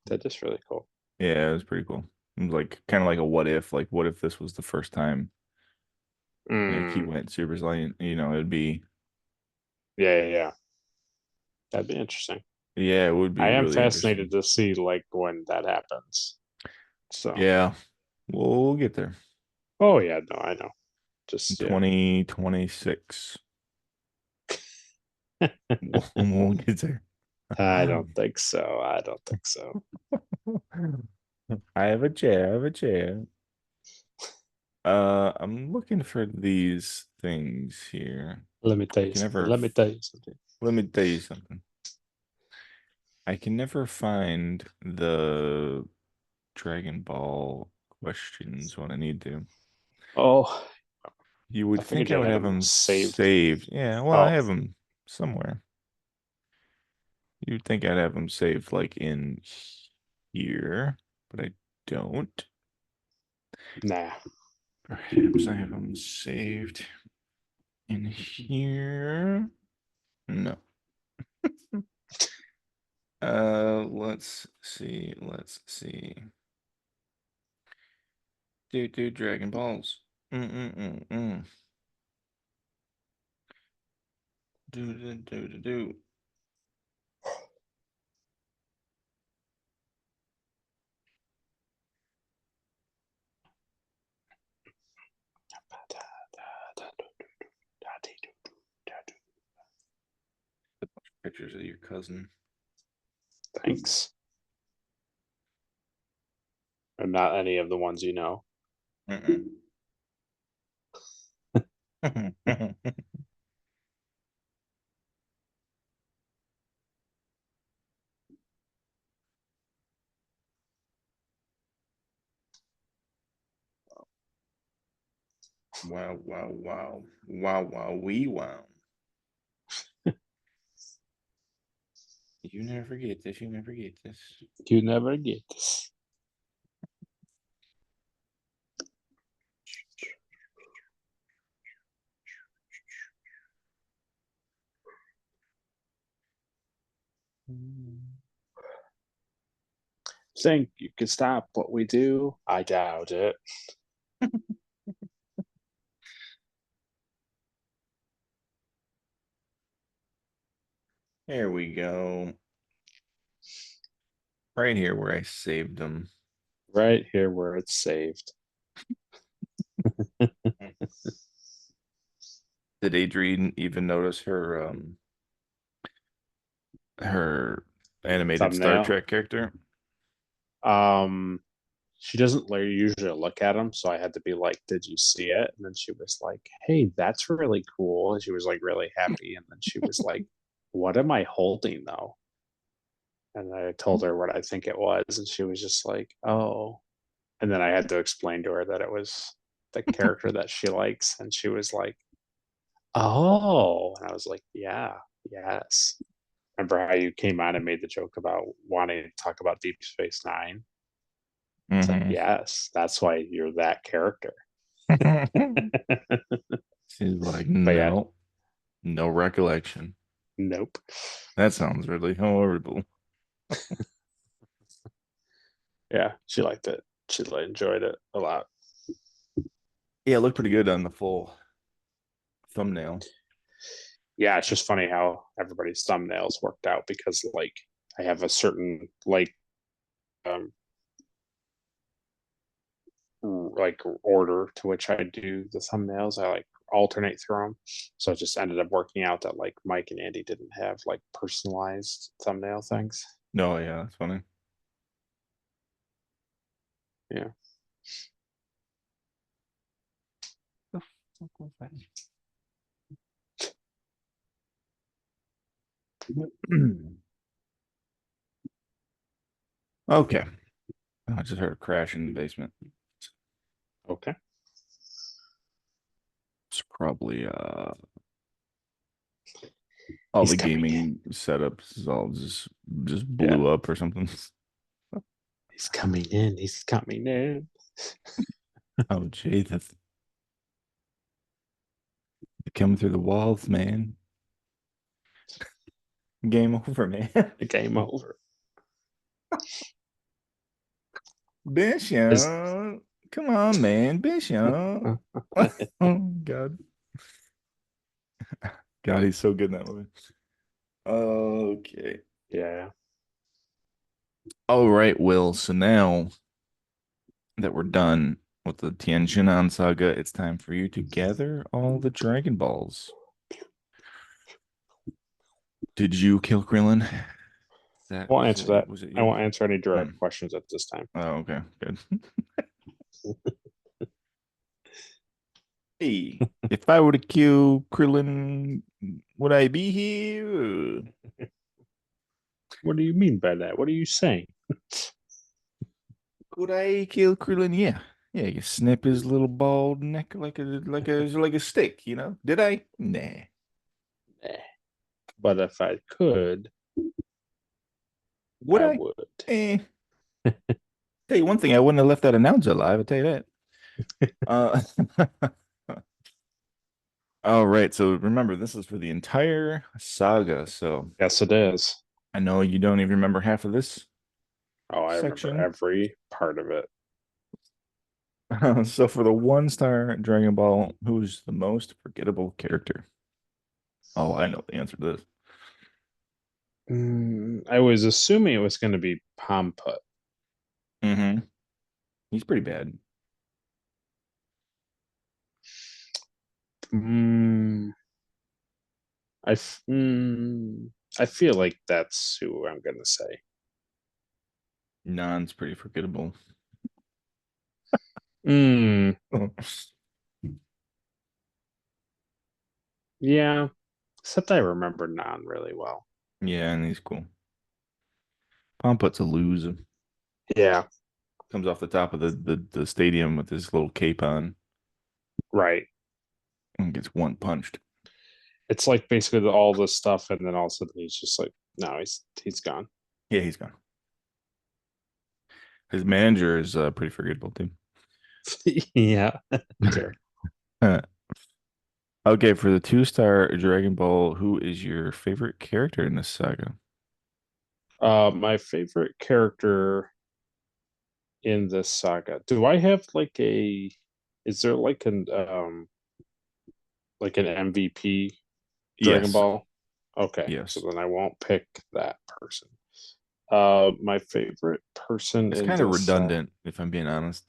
That is really cool. Yeah, it was pretty cool. It was like kind of like a what if this was the first time like he Mm, went Super Saiyan, it'd be yeah, yeah, yeah. That'd be interesting. yeah, it would I be am really fascinated interesting. to see, like, when that happens. So, Yeah, we'll get there. oh yeah, no, I know. Just yeah. 2026. We'll get there. I don't think so. I don't think so. I have a chair. I have a chair. I'm looking for these things here. Let me tell I you can something. never. Let me tell you something. Let me tell you something. I can never find the Dragon Ball questions when I need to. Oh, You I would figured think I you would had have them them saved. saved. Yeah, well, I Oh, have them somewhere. You'd think I'd have them saved like in here, but I don't. nah. Perhaps I have them saved in here. No. Let's see. Let's see. Do Dragon Balls. Mm. Do. Pictures of your cousin. Thanks. And not any of the ones you know. Mm-mm. Wow, wow, wow. Wow, wow, wee wow. You never forget this. You never forget this. You never get this. Think you could stop what we do? I doubt it. There we go. Right here where I saved them. Right here where it's saved. Did Adrian even notice her animated Star Thumbnail. Trek character? Um, she doesn't usually look at them, so I had to be like, "Did you see it?" And then she was like, "Hey, that's really cool." And she was like really happy, and then she was like, "What am I holding though?" And I told her what I think it was, and she was just like, "Oh." And then I had to explain to her that it was the character that she likes, and she was like, "Oh." And I was like, "Yeah, yes." Remember how you came on and made the joke about wanting to talk about Deep Space Nine? It's like, Mm-hmm. yes, that's why you're that character. She's like, But yeah, no, no recollection. nope. That sounds really horrible. Yeah, she liked it. She enjoyed it a lot. Yeah, it looked pretty good on the full thumbnail. Yeah, it's just funny how everybody's thumbnails worked out because like I have a certain um like order to which I do the thumbnails. I like alternate through them. So it just ended up working out that like Mike and Andy didn't have like personalized thumbnail things. No, yeah, that's funny. Yeah. The fuck was that? Okay. I just heard a crash in the basement. Okay. It's probably all He's the coming in. gaming setups is all just Yeah. blew up or something. He's coming in. He's coming in. Oh Jesus. Coming through the walls, man. Game over, man. Game over. Is Bishop. Come on, man. Bishop. Oh God. God, he's so good in that movie. Okay. yeah. All right, Will. So now that we're done with the Tien saga, it's time for you to gather all the Dragon Balls. Did you kill Krillin? I won't answer that. Was it I you? won't answer any Hmm. direct questions at this time. Oh, okay, good. Hey, if I were to kill Krillin, would I be here? What do you mean by that? What are you saying? Could I kill Krillin? Yeah. Yeah, you snip his little bald neck like a stick, you know? Did I? Nah. Eh. But if I could, Would I I? would. Eh. Tell you one thing, I wouldn't have left that announcer alive, I'll tell you that. Uh all right, so remember this is for the entire saga, so Yes, it is. I know you don't even remember half of this Oh, I remember section. every part of it. So for the one-star Dragon Ball, who's the most forgettable character? Oh, I know the answer to this. I was assuming it was going to be Pomput. Mm-hmm. He's pretty bad. Mm, I. f- Mm, I feel like that's who I'm gonna say. Non's pretty forgettable. Mm, yeah. Except I remember Nan really well. Yeah, and he's cool. Pomput's a loser. Yeah, Comes off the top of the stadium with his little cape on right. and gets one punched. It's like basically all this stuff, and then all of a sudden he's just like, no, he's gone. Yeah, he's gone. His manager is pretty forgettable too. Yeah, sure. Okay, for the 2-star Dragon Ball, who is your favorite character in this saga? My favorite character in this saga. Do I have like a? Is there like an MVP Dragon Yes. Ball? Okay, so Yes. then I won't pick that person. My favorite person It's in kind of this. redundant, if I'm being honest.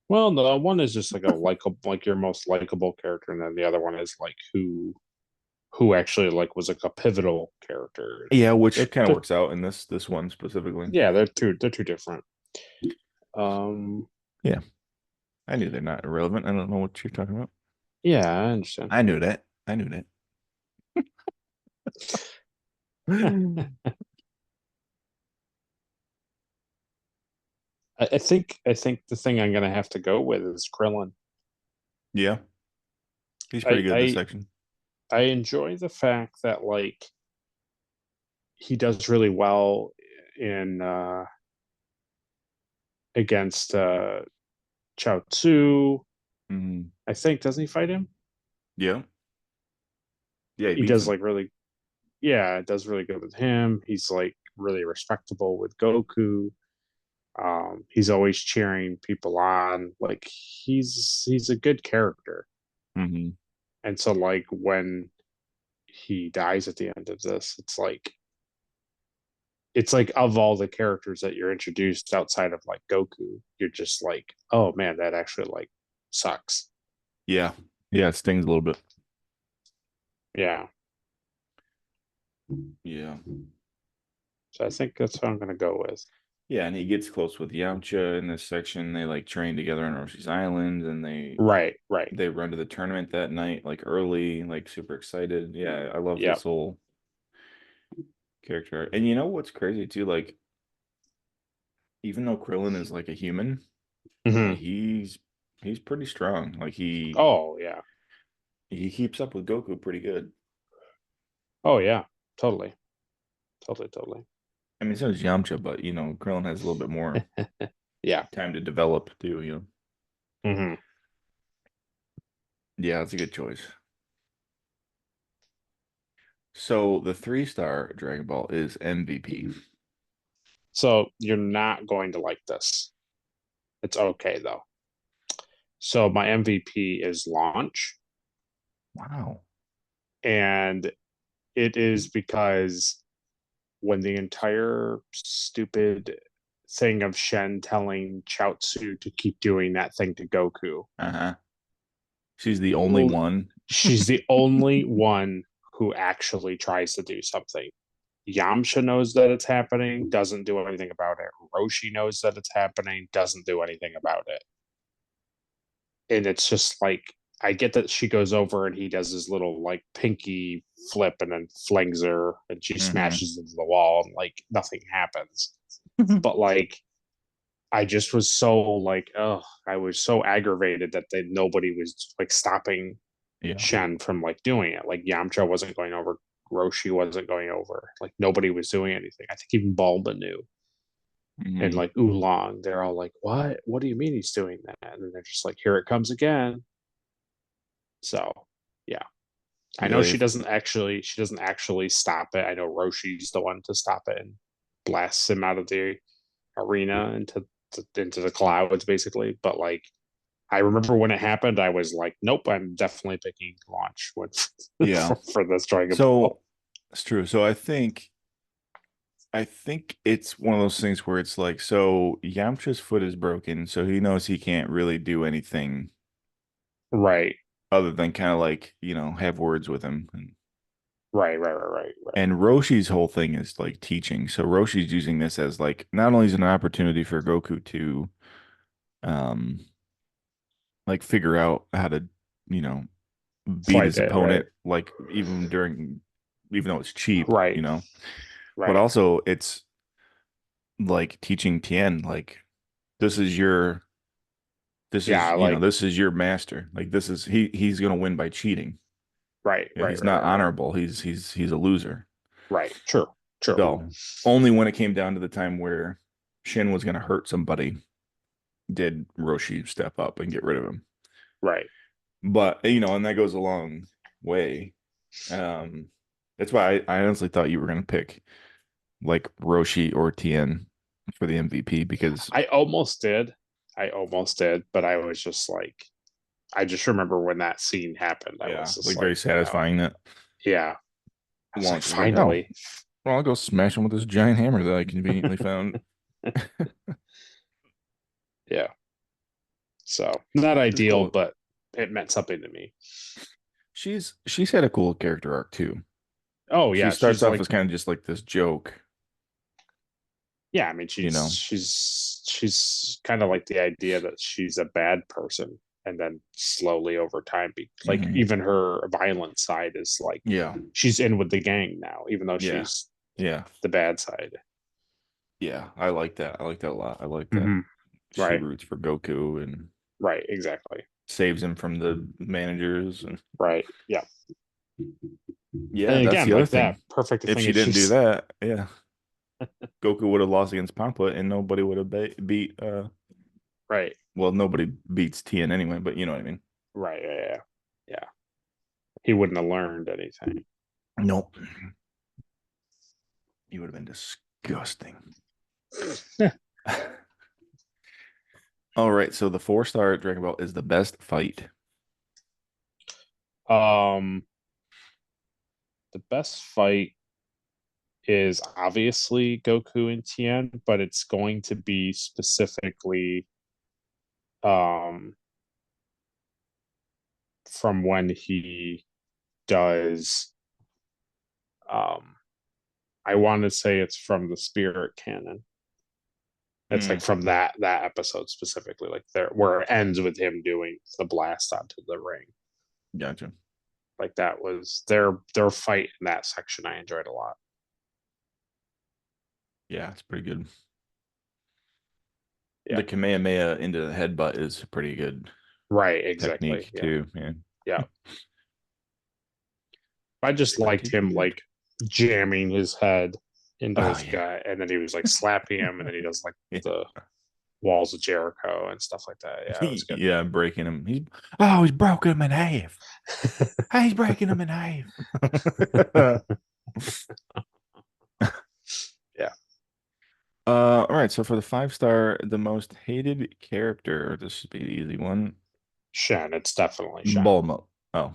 Well, no, one is just like a likable, like your most likable character, and then the other one is like who actually like was like a pivotal character. Yeah, which kind of They're works out in this one specifically. yeah, they're two different. Um, Yeah, I knew they're not irrelevant. I don't know what you're talking about. yeah, I understand. I knew that. I knew that. I think the thing I'm gonna have to go with is Krillin. Yeah, he's pretty I good this I section. I enjoy the fact that like he does really well in against Chao Tzu. Mhm. I think doesn't he fight him? Yeah, yeah, he He beats does him. like really yeah, it does really good with him. He's like really respectable with Goku. He's always cheering people on. Like he's a good character. Hmm. And so like when he dies at the end of this, it's like of all the characters that you're introduced outside of like Goku, you're just like, oh man, that actually like sucks. Yeah, yeah, it stings a little bit. Yeah. Yeah, So I think that's what I'm gonna go with. yeah, and he gets close with Yamcha in this section. They like train together on Roshi's Island, and Right, right. they run to the tournament that night, like early, like super excited. Yeah, I love Yep. this whole character. And you know what's crazy too? Like, even though Krillin is like a human, Hmm. like he's pretty strong. Like Oh yeah. he keeps up with Goku pretty good. Oh yeah. Totally. Totally, totally. I mean, so does Yamcha, but Krillin has a little bit more Yeah. time to develop too. Hmm. Yeah, that's a good choice. So the 3-star Dragon Ball is MVP. So you're not going to like this. It's okay though. So my MVP is Launch, Wow. and it is because when the entire stupid thing of Shen telling Chaozu to keep doing that thing to Goku, Uh-huh. She's the only one. she's the only one who actually tries to do something. Yamcha knows that it's happening, doesn't do anything about it. Roshi knows that it's happening, doesn't do anything about it. And it's just like I get that she goes over and he does his little like pinky flip and then flings her and she Hmm. smashes into the wall and like nothing happens. But like I just was so like, oh, I was so aggravated that nobody was like stopping Yeah. Shen from like doing it. Like Yamcha wasn't going over, Roshi wasn't going over, like nobody was doing anything. I think even Bulma knew. And Hmm. like Oolong, they're all like, "What? What do you mean he's doing that?" And then they're just like, "Here it comes again." So, yeah, I Yeah, know she doesn't actually stop it. I know Roshi's the one to stop it and blasts him out of the arena into the clouds, basically. But like, I remember when it happened, I was like, "Nope, I'm definitely picking Launch with yeah. for this Dragon Ball." So it's true. So I think it's one of those things where it's like, so Yamcha's foot is broken, so he knows he can't really do anything Right. other than kind of like, have words with him. Right. And Roshi's whole thing is like teaching. So Roshi's using this as like not only is it an opportunity for Goku to um like figure out how to, you know, beat Fight his it, right? opponent, like even though it's cheap, Right, you know, but right. also it's like teaching Tien, like this is your this is Yeah, you know like this is your master, like this is he's gonna win by cheating. right, You know, right, he's right, not right, right. honorable. He's a loser. Right. True. True. So only when it came down to the time where Shin was gonna hurt somebody did Roshi step up and get rid of him. Right. But you know, and that goes a long way. Um, that's why I honestly thought you were gonna pick like Roshi or Tien for the MVP because I almost did. I almost did, but I was just like I just remember when that scene happened. I yeah, was just like very like, oh, satisfying that yeah. I was like, once it's like, oh, finally. well, I'll go smash him with this giant hammer that I conveniently found. Yeah. So not It's ideal, cool. but it meant something to me. She's had a cool character arc too. Oh She yeah, starts she's off like as kind of just like this joke, yeah, I mean you know. she's kind of like the idea that she's a bad person and then slowly over time like Mhm. even her violent side is like Yeah, she's in with the gang now, even though yeah, she's yeah, the bad side. yeah. I like that. I like that a lot. I like that Hmm. she Right, roots for Goku and right, exactly. saves him from the managers. And Right. Yeah. yeah, And that's again, the other like that, thing. perfect If thing she is didn't do she's that, yeah, Goku would have lost against Pampa, and nobody would have beat. right, Well, nobody beats Tien anyway, but you know what I mean. right, yeah. Yeah. He wouldn't have learned anything. Nope, he would have been disgusting. All right, so the 4-star Dragon Ball is the best fight. um the best fight is obviously Goku and Tien, but it's going to be specifically um from when he does um I want to say it's from the Spirit Canon. It's like Mm, from that episode specifically, like there where it ends with him doing the blast onto the ring. gotcha. Like that was their fight in that section. I enjoyed a lot. Yeah, it's pretty good. Yeah. The Kamehameha into the headbutt is a pretty good Right. Exactly. technique Yeah. too, man. Yeah. I just liked Pretty him good. like jamming his head into Oh his yeah. gut, and then he was like slapping him, and then he does like Yeah. the walls of Jericho and stuff like that. Yeah, it was good. Yeah, breaking him. He's broken him in half. He's breaking him in half. Yeah, All right. So for the 5-star, the most hated character, this should be an easy one. Shen. It's definitely Shen. Bulma. Oh,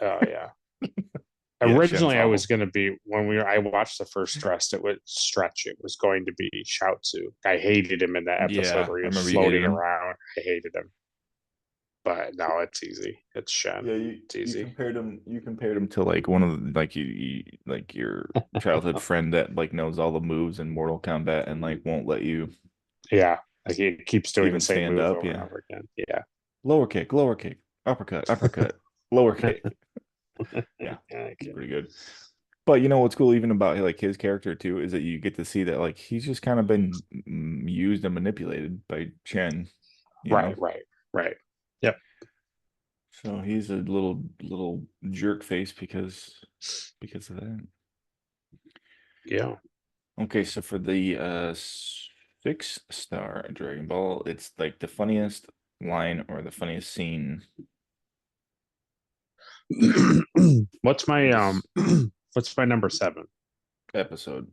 Oh yeah. yeah, Shen's Originally, I was awful. gonna be I watched the first stretch. It was going to be Shoutsu. I hated him in that episode Yeah, where he I was remember you hated floating him. around. I hated him, but now it's easy. It's Shen. Yeah, It's easy. you compared him to like one of the like you like your childhood friend that like knows all the moves in Mortal Kombat and like won't let you Yeah, like he keeps doing the even same stand move up. over and Yeah. over again. Yeah, Lower kick, uppercut, lower kick. Yeah, yeah, it's pretty good. But you know what's cool even about like his character too is that you get to see that like he's just kind of been used and manipulated by Chen, you know. right. Yep. So he's a little jerk face because of that. Yeah. Okay, so for the 6-star Dragon Ball, it's like the funniest line or the funniest scene. what's my This what's my number 7? episode.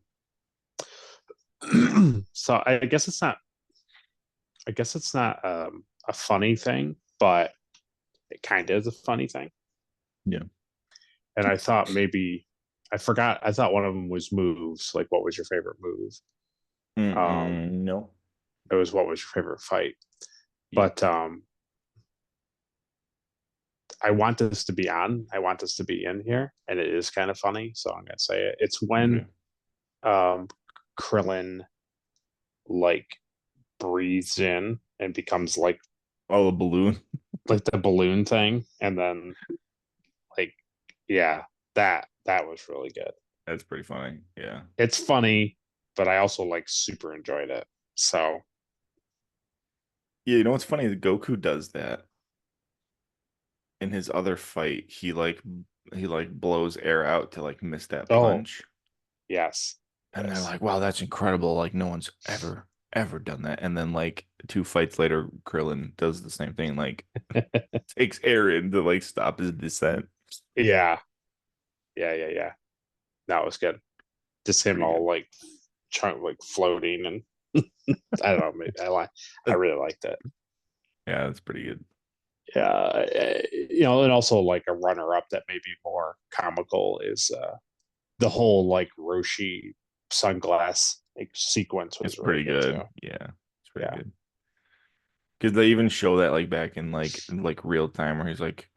So I guess it's not a funny thing, but it kind of is a funny thing. Yeah. And I thought maybe I forgot. I thought one of them was moves. Like, what was your favorite move? No. It was what was your favorite fight? Yep. But I want this to be on. I want this to be in here, and it is kind of funny. So I'm gonna say it. It's when um Krillin like breathes in and becomes Oh, the balloon. like the balloon thing, and then like yeah, that was really good. That's pretty funny. Yeah. It's funny, but I also like super enjoyed it. So Yeah, you know what's funny? Goku does that in his other fight. He blows air out to like miss that oh punch. yes, And they're yes, like, wow, that's incredible. Like no one's ever done that. And then like two fights later, Krillin does the same thing, like takes air in to like stop his descent. yeah, yeah. That was good. Just him Pretty all good. like chunk like floating, and I don't know. Maybe I really liked it. Yeah, that's pretty good. Yeah, and also like a runner up that may be more comical is the whole like Roshi sunglass like sequence It's was really pretty good too. good. Yeah, it's pretty Yeah. good. Because they even show that like back in like real time where he's like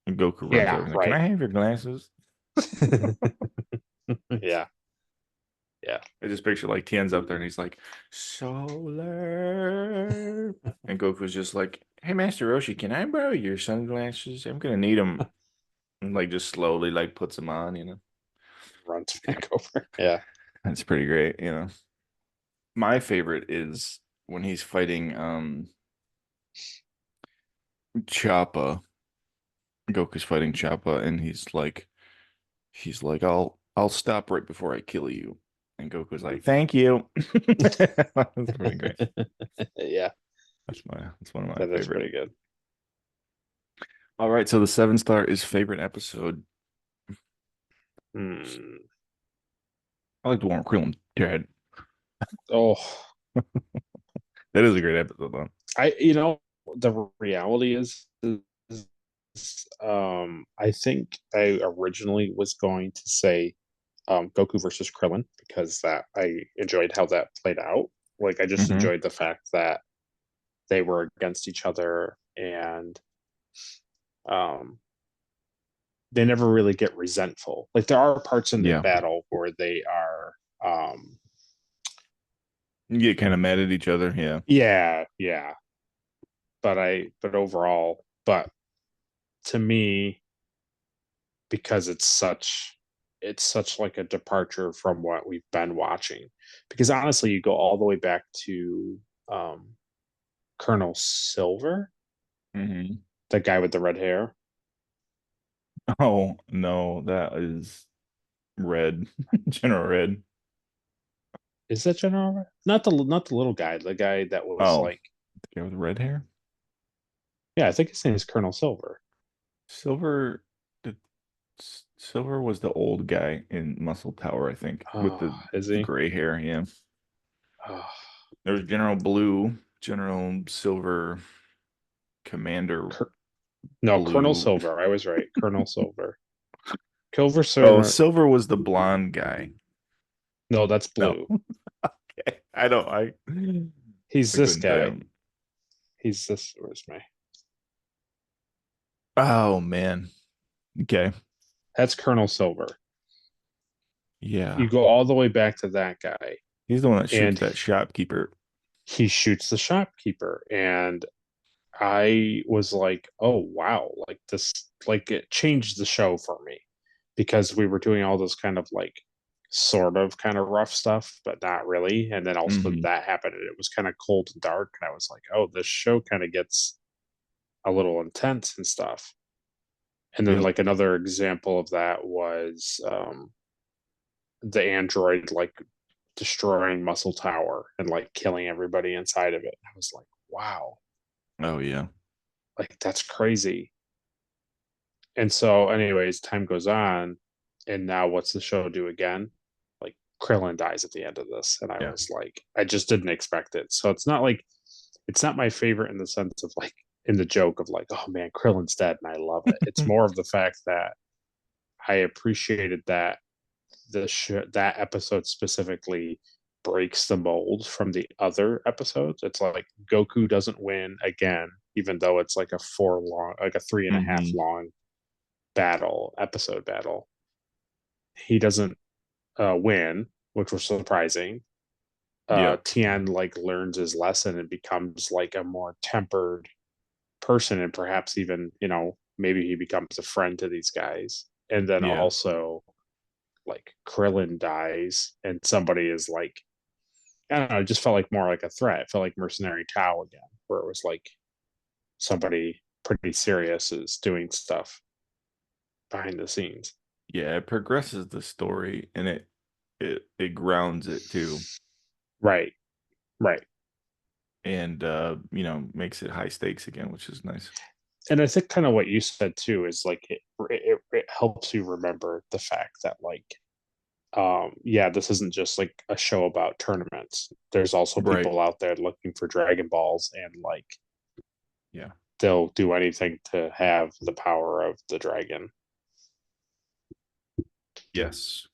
Goku runs over Yeah, and like, can right. I have your glasses? Yeah, yeah. I just picture like Tien's up there and he's like, Solar. And Goku's just like, hey, Master Roshi, can I borrow your sunglasses? I'm gonna need them. And like just slowly like puts them on, you know. Runs back over. Yeah. That's pretty great, you know. My favorite is when he's fighting Choppa. Goku's fighting Choppa and he's like, I'll stop right before I kill you. And Goku's like, thank you. That's pretty great. Yeah, That's one of my that is favorite. pretty good. All right, so the 7-star is favorite episode. Hmm. I like the one with Krillin dead. Oh, That is a great episode, though. the reality I think I originally was going to say Goku versus Krillin because that I enjoyed how that played out. Like I just Hmm. enjoyed the fact that they were against each other, and um they never really get resentful. Like there are parts in the Yeah, battle where they are you get kind of mad at each other. Yeah, yeah, but overall, but to me, because it's such like a departure from what we've been watching. Because honestly, you go all the way back to um Colonel Silver, hmm. the guy with the red hair. Oh no, that is Red, General Red. Is that General Red? Not the little guy, the guy that was Oh, like, the guy with red hair. yeah, I think his name is Colonel Silver. Silver, the Silver was the old guy in Muscle Tower, I think, with Oh, the is the he? gray hair. Yeah, Oh, there was General Blue, General Silver, Commander Cur- no, Colonel Blue. Silver. I was right. Colonel Silver. Silver Oh, Silver. Silver was the blonde guy. No, that's No, Blue. okay. I don't. He's I this couldn't tell guy. you. He's this. Where's my? Oh man. Okay. That's Colonel Silver. Yeah. You go all the way back to that guy, He's the one that shoots and that shopkeeper. he shoots the shopkeeper, and I was like, oh wow, like this, like it changed the show for me because we were doing all this kind of like sort of kind of rough stuff, but not really. And then also Hmm. that happened and it was kind of cold and dark. And I was like, oh, this show kind of gets a little intense and stuff. And then Yep. like another example of that was the android like destroying Muscle Tower and like killing everybody inside of it. I was like, wow, Oh yeah. like that's crazy. And so, anyways, time goes on, and now what's the show do again? Like Krillin dies at the end of this, and I Yeah. was like, I just didn't expect it. So it's not like it's not my favorite in the sense of like in the joke of like, oh man, Krillin's dead, and I love it. It's more of the fact that I appreciated that that episode specifically breaks the mold from the other episodes. It's like Goku doesn't win again, even though it's like a 3.5 Mhm. long episode battle. He doesn't win, which was surprising. Yeah. Tien like learns his lesson and becomes like a more tempered person, and perhaps even maybe he becomes a friend to these guys. And then Yeah. also like Krillin dies, and somebody is like, I don't know, it just felt like more like a threat. It felt like Mercenary Cow again, where it was like somebody pretty serious is doing stuff behind the scenes. Yeah, it progresses the story and it grounds it too. Right, right. And makes it high stakes again, which is nice. And I think kind of what you said too is like it helps you remember the fact that like yeah, this isn't just like a show about tournaments. There's also Right. people out there looking for Dragon Balls, and like Yeah. they'll do anything to have the power of the dragon. Yes.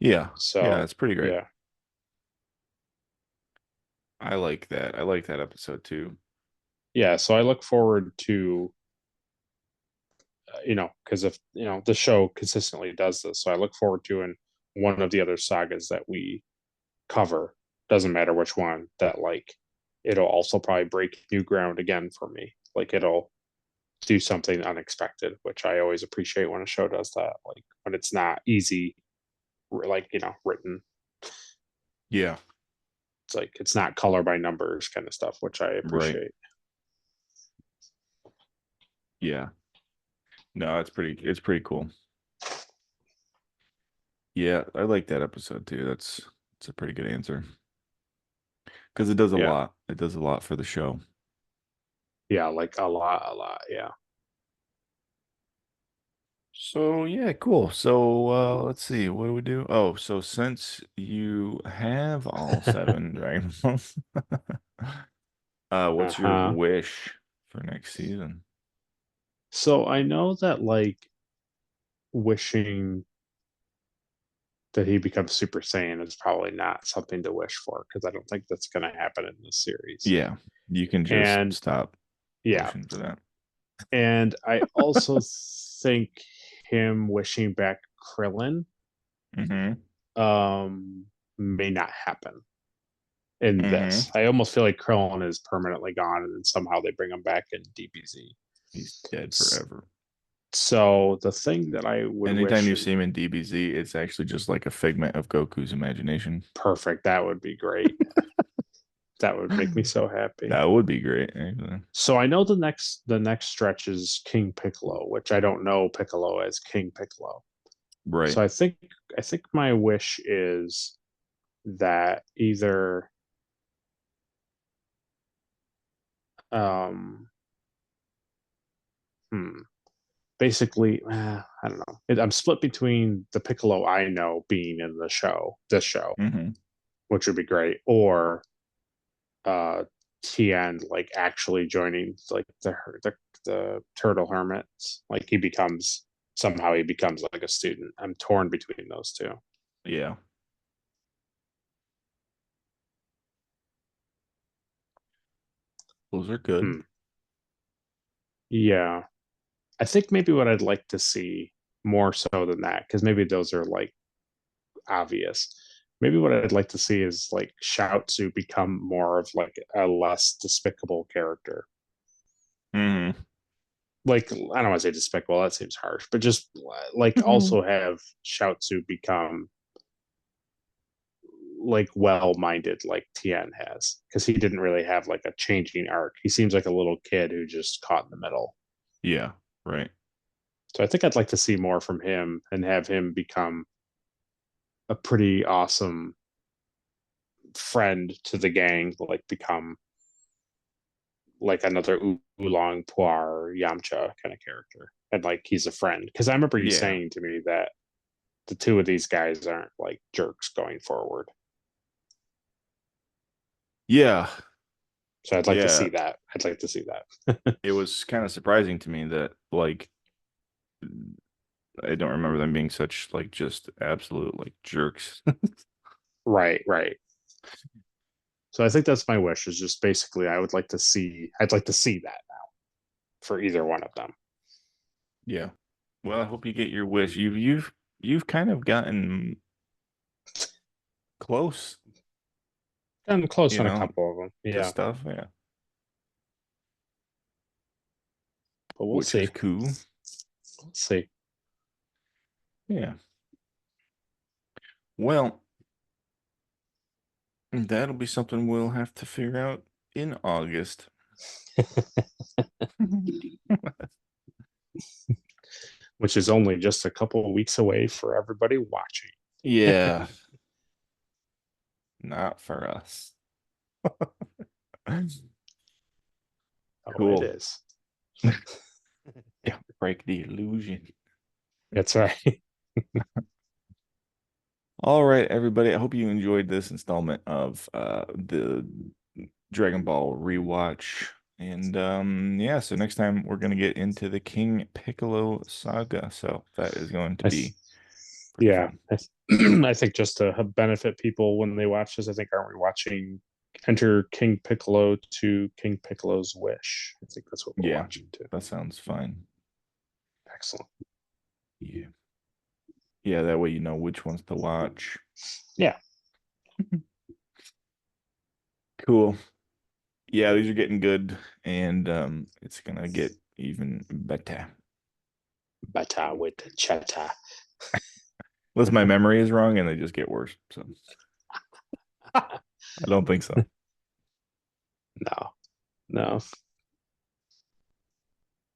Yeah. Yeah, So it's pretty great. yeah, I like that. I like that episode too. yeah. So I look forward to because if the show consistently does this, so I look forward to in one of the other sagas that we cover, doesn't matter which one, that like it'll also probably break new ground again for me. Like it'll do something unexpected, which I always appreciate when a show does that. Like when it's not easy, like written. Yeah. It's like it's not color by numbers kind of stuff, which I Right. appreciate. Yeah. No, it's pretty cool. Yeah, I like that episode too. It's a pretty good answer. Because it does a Yeah, lot. It does a lot for the show. yeah, like a lot. Yeah. So yeah, cool. So let's see, what do we do? Oh, so since you have all seven Dragon Balls, Uh what's your huh. wish for next season? So I know that like wishing that he becomes Super Saiyan is probably not something to wish for, because I don't think that's going to happen in this series. Yeah, you can just And stop yeah, wishing for that. and I also think him wishing back Krillin Mm-hmm. um may not happen in Mm-hmm. this. I almost feel like Krillin is permanently gone, and then somehow they bring him back in DBZ. He's dead forever. So the thing that I would Anytime wish you is see him in DBZ, it's actually just like a figment of Goku's imagination. perfect. That would be great. That would make me so happy. That would be great, actually. So I know the next stretch is King Piccolo, which I don't know Piccolo as King Piccolo. Right. So I think my wish is that either um hmm, basically I don't know. I'm split between the Piccolo I know being in this show, Mm-hmm. which would be great, or uh Tien like actually joining like the turtle hermits. Like he becomes like a student. I'm torn between those two. Yeah. Those are good. Hmm. Yeah. I think maybe what I'd like to see more so than that, because maybe those are like obvious. Maybe what I'd like to see is like Shoutzu become more of like a less despicable character. Mm-hmm. Like I don't want to say despicable, that seems harsh, but just like also have Shoutzu become like well-minded like Tien has, because he didn't really have like a changing arc. He seems like a little kid who just caught in the middle. Yeah. Right. So I think I'd like to see more from him and have him become a pretty awesome friend to the gang, like become like another Oolong Puar Yamcha kind of character. And like he's a friend. Because I remember you Yeah. saying to me that the two of these guys aren't like jerks going forward. Yeah. So I'd like to Yeah. see that. I'd like to see that. It was kind of surprising to me that like I don't remember them being such like just absolute like jerks. Right, right. So I think that's my wish. Is just basically I'd like to see that now for either one of them. Yeah. Well, I hope you get your wish. You've kind of gotten close, And close you on a know, couple of them. to Yeah, stuff. Yeah. but we'll Which see. is cool. Let's see. Yeah. Well, that'll be something we'll have to figure out in August. Which is only just a couple of weeks away for everybody watching. Yeah. Not for us. Oh, Cool. it is. Yeah, break the illusion. That's right. All right, everybody. I hope you enjoyed this installment of the Dragon Ball rewatch. And yeah, so next time we're gonna get into the King Piccolo saga. So that is going to be pretty Yeah. fun. I think just to benefit people when they watch this, I think aren't we watching Enter King Piccolo to King Piccolo's Wish? I think that's what we're Yeah, watching too. that sounds fine. Excellent. Yeah. Yeah, that way you know which ones to watch. Yeah. Cool. Yeah, these are getting good, and it's gonna get even better. Bata with the chata. Unless my memory is wrong and they just get worse. So I don't think so. No. No.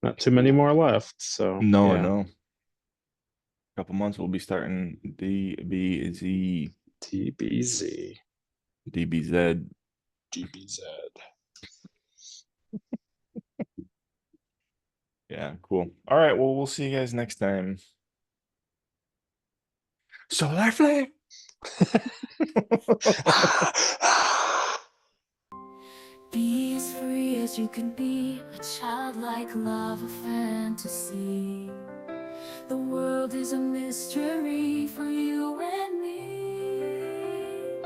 Not too many more left. So No, yeah. no. A couple months we'll be starting DBZ, TBZ. DBZ. DBZ. Yeah, cool. All right, well, we'll see you guys next time. Solar Flame. Be as free as you can be, a childlike love, a fantasy. The world is a mystery for you and me.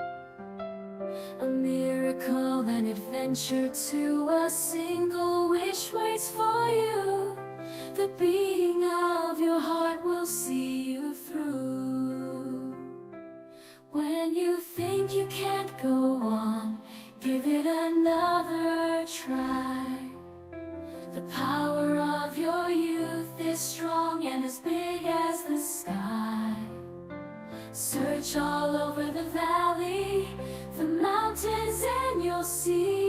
A miracle, an adventure to a single wish waits for you. The beating of your heart will see you through. When you think you can't go on, give it another try. The power of your youth is strong and as big as the sky. Search all over the valley, the mountains, and you'll see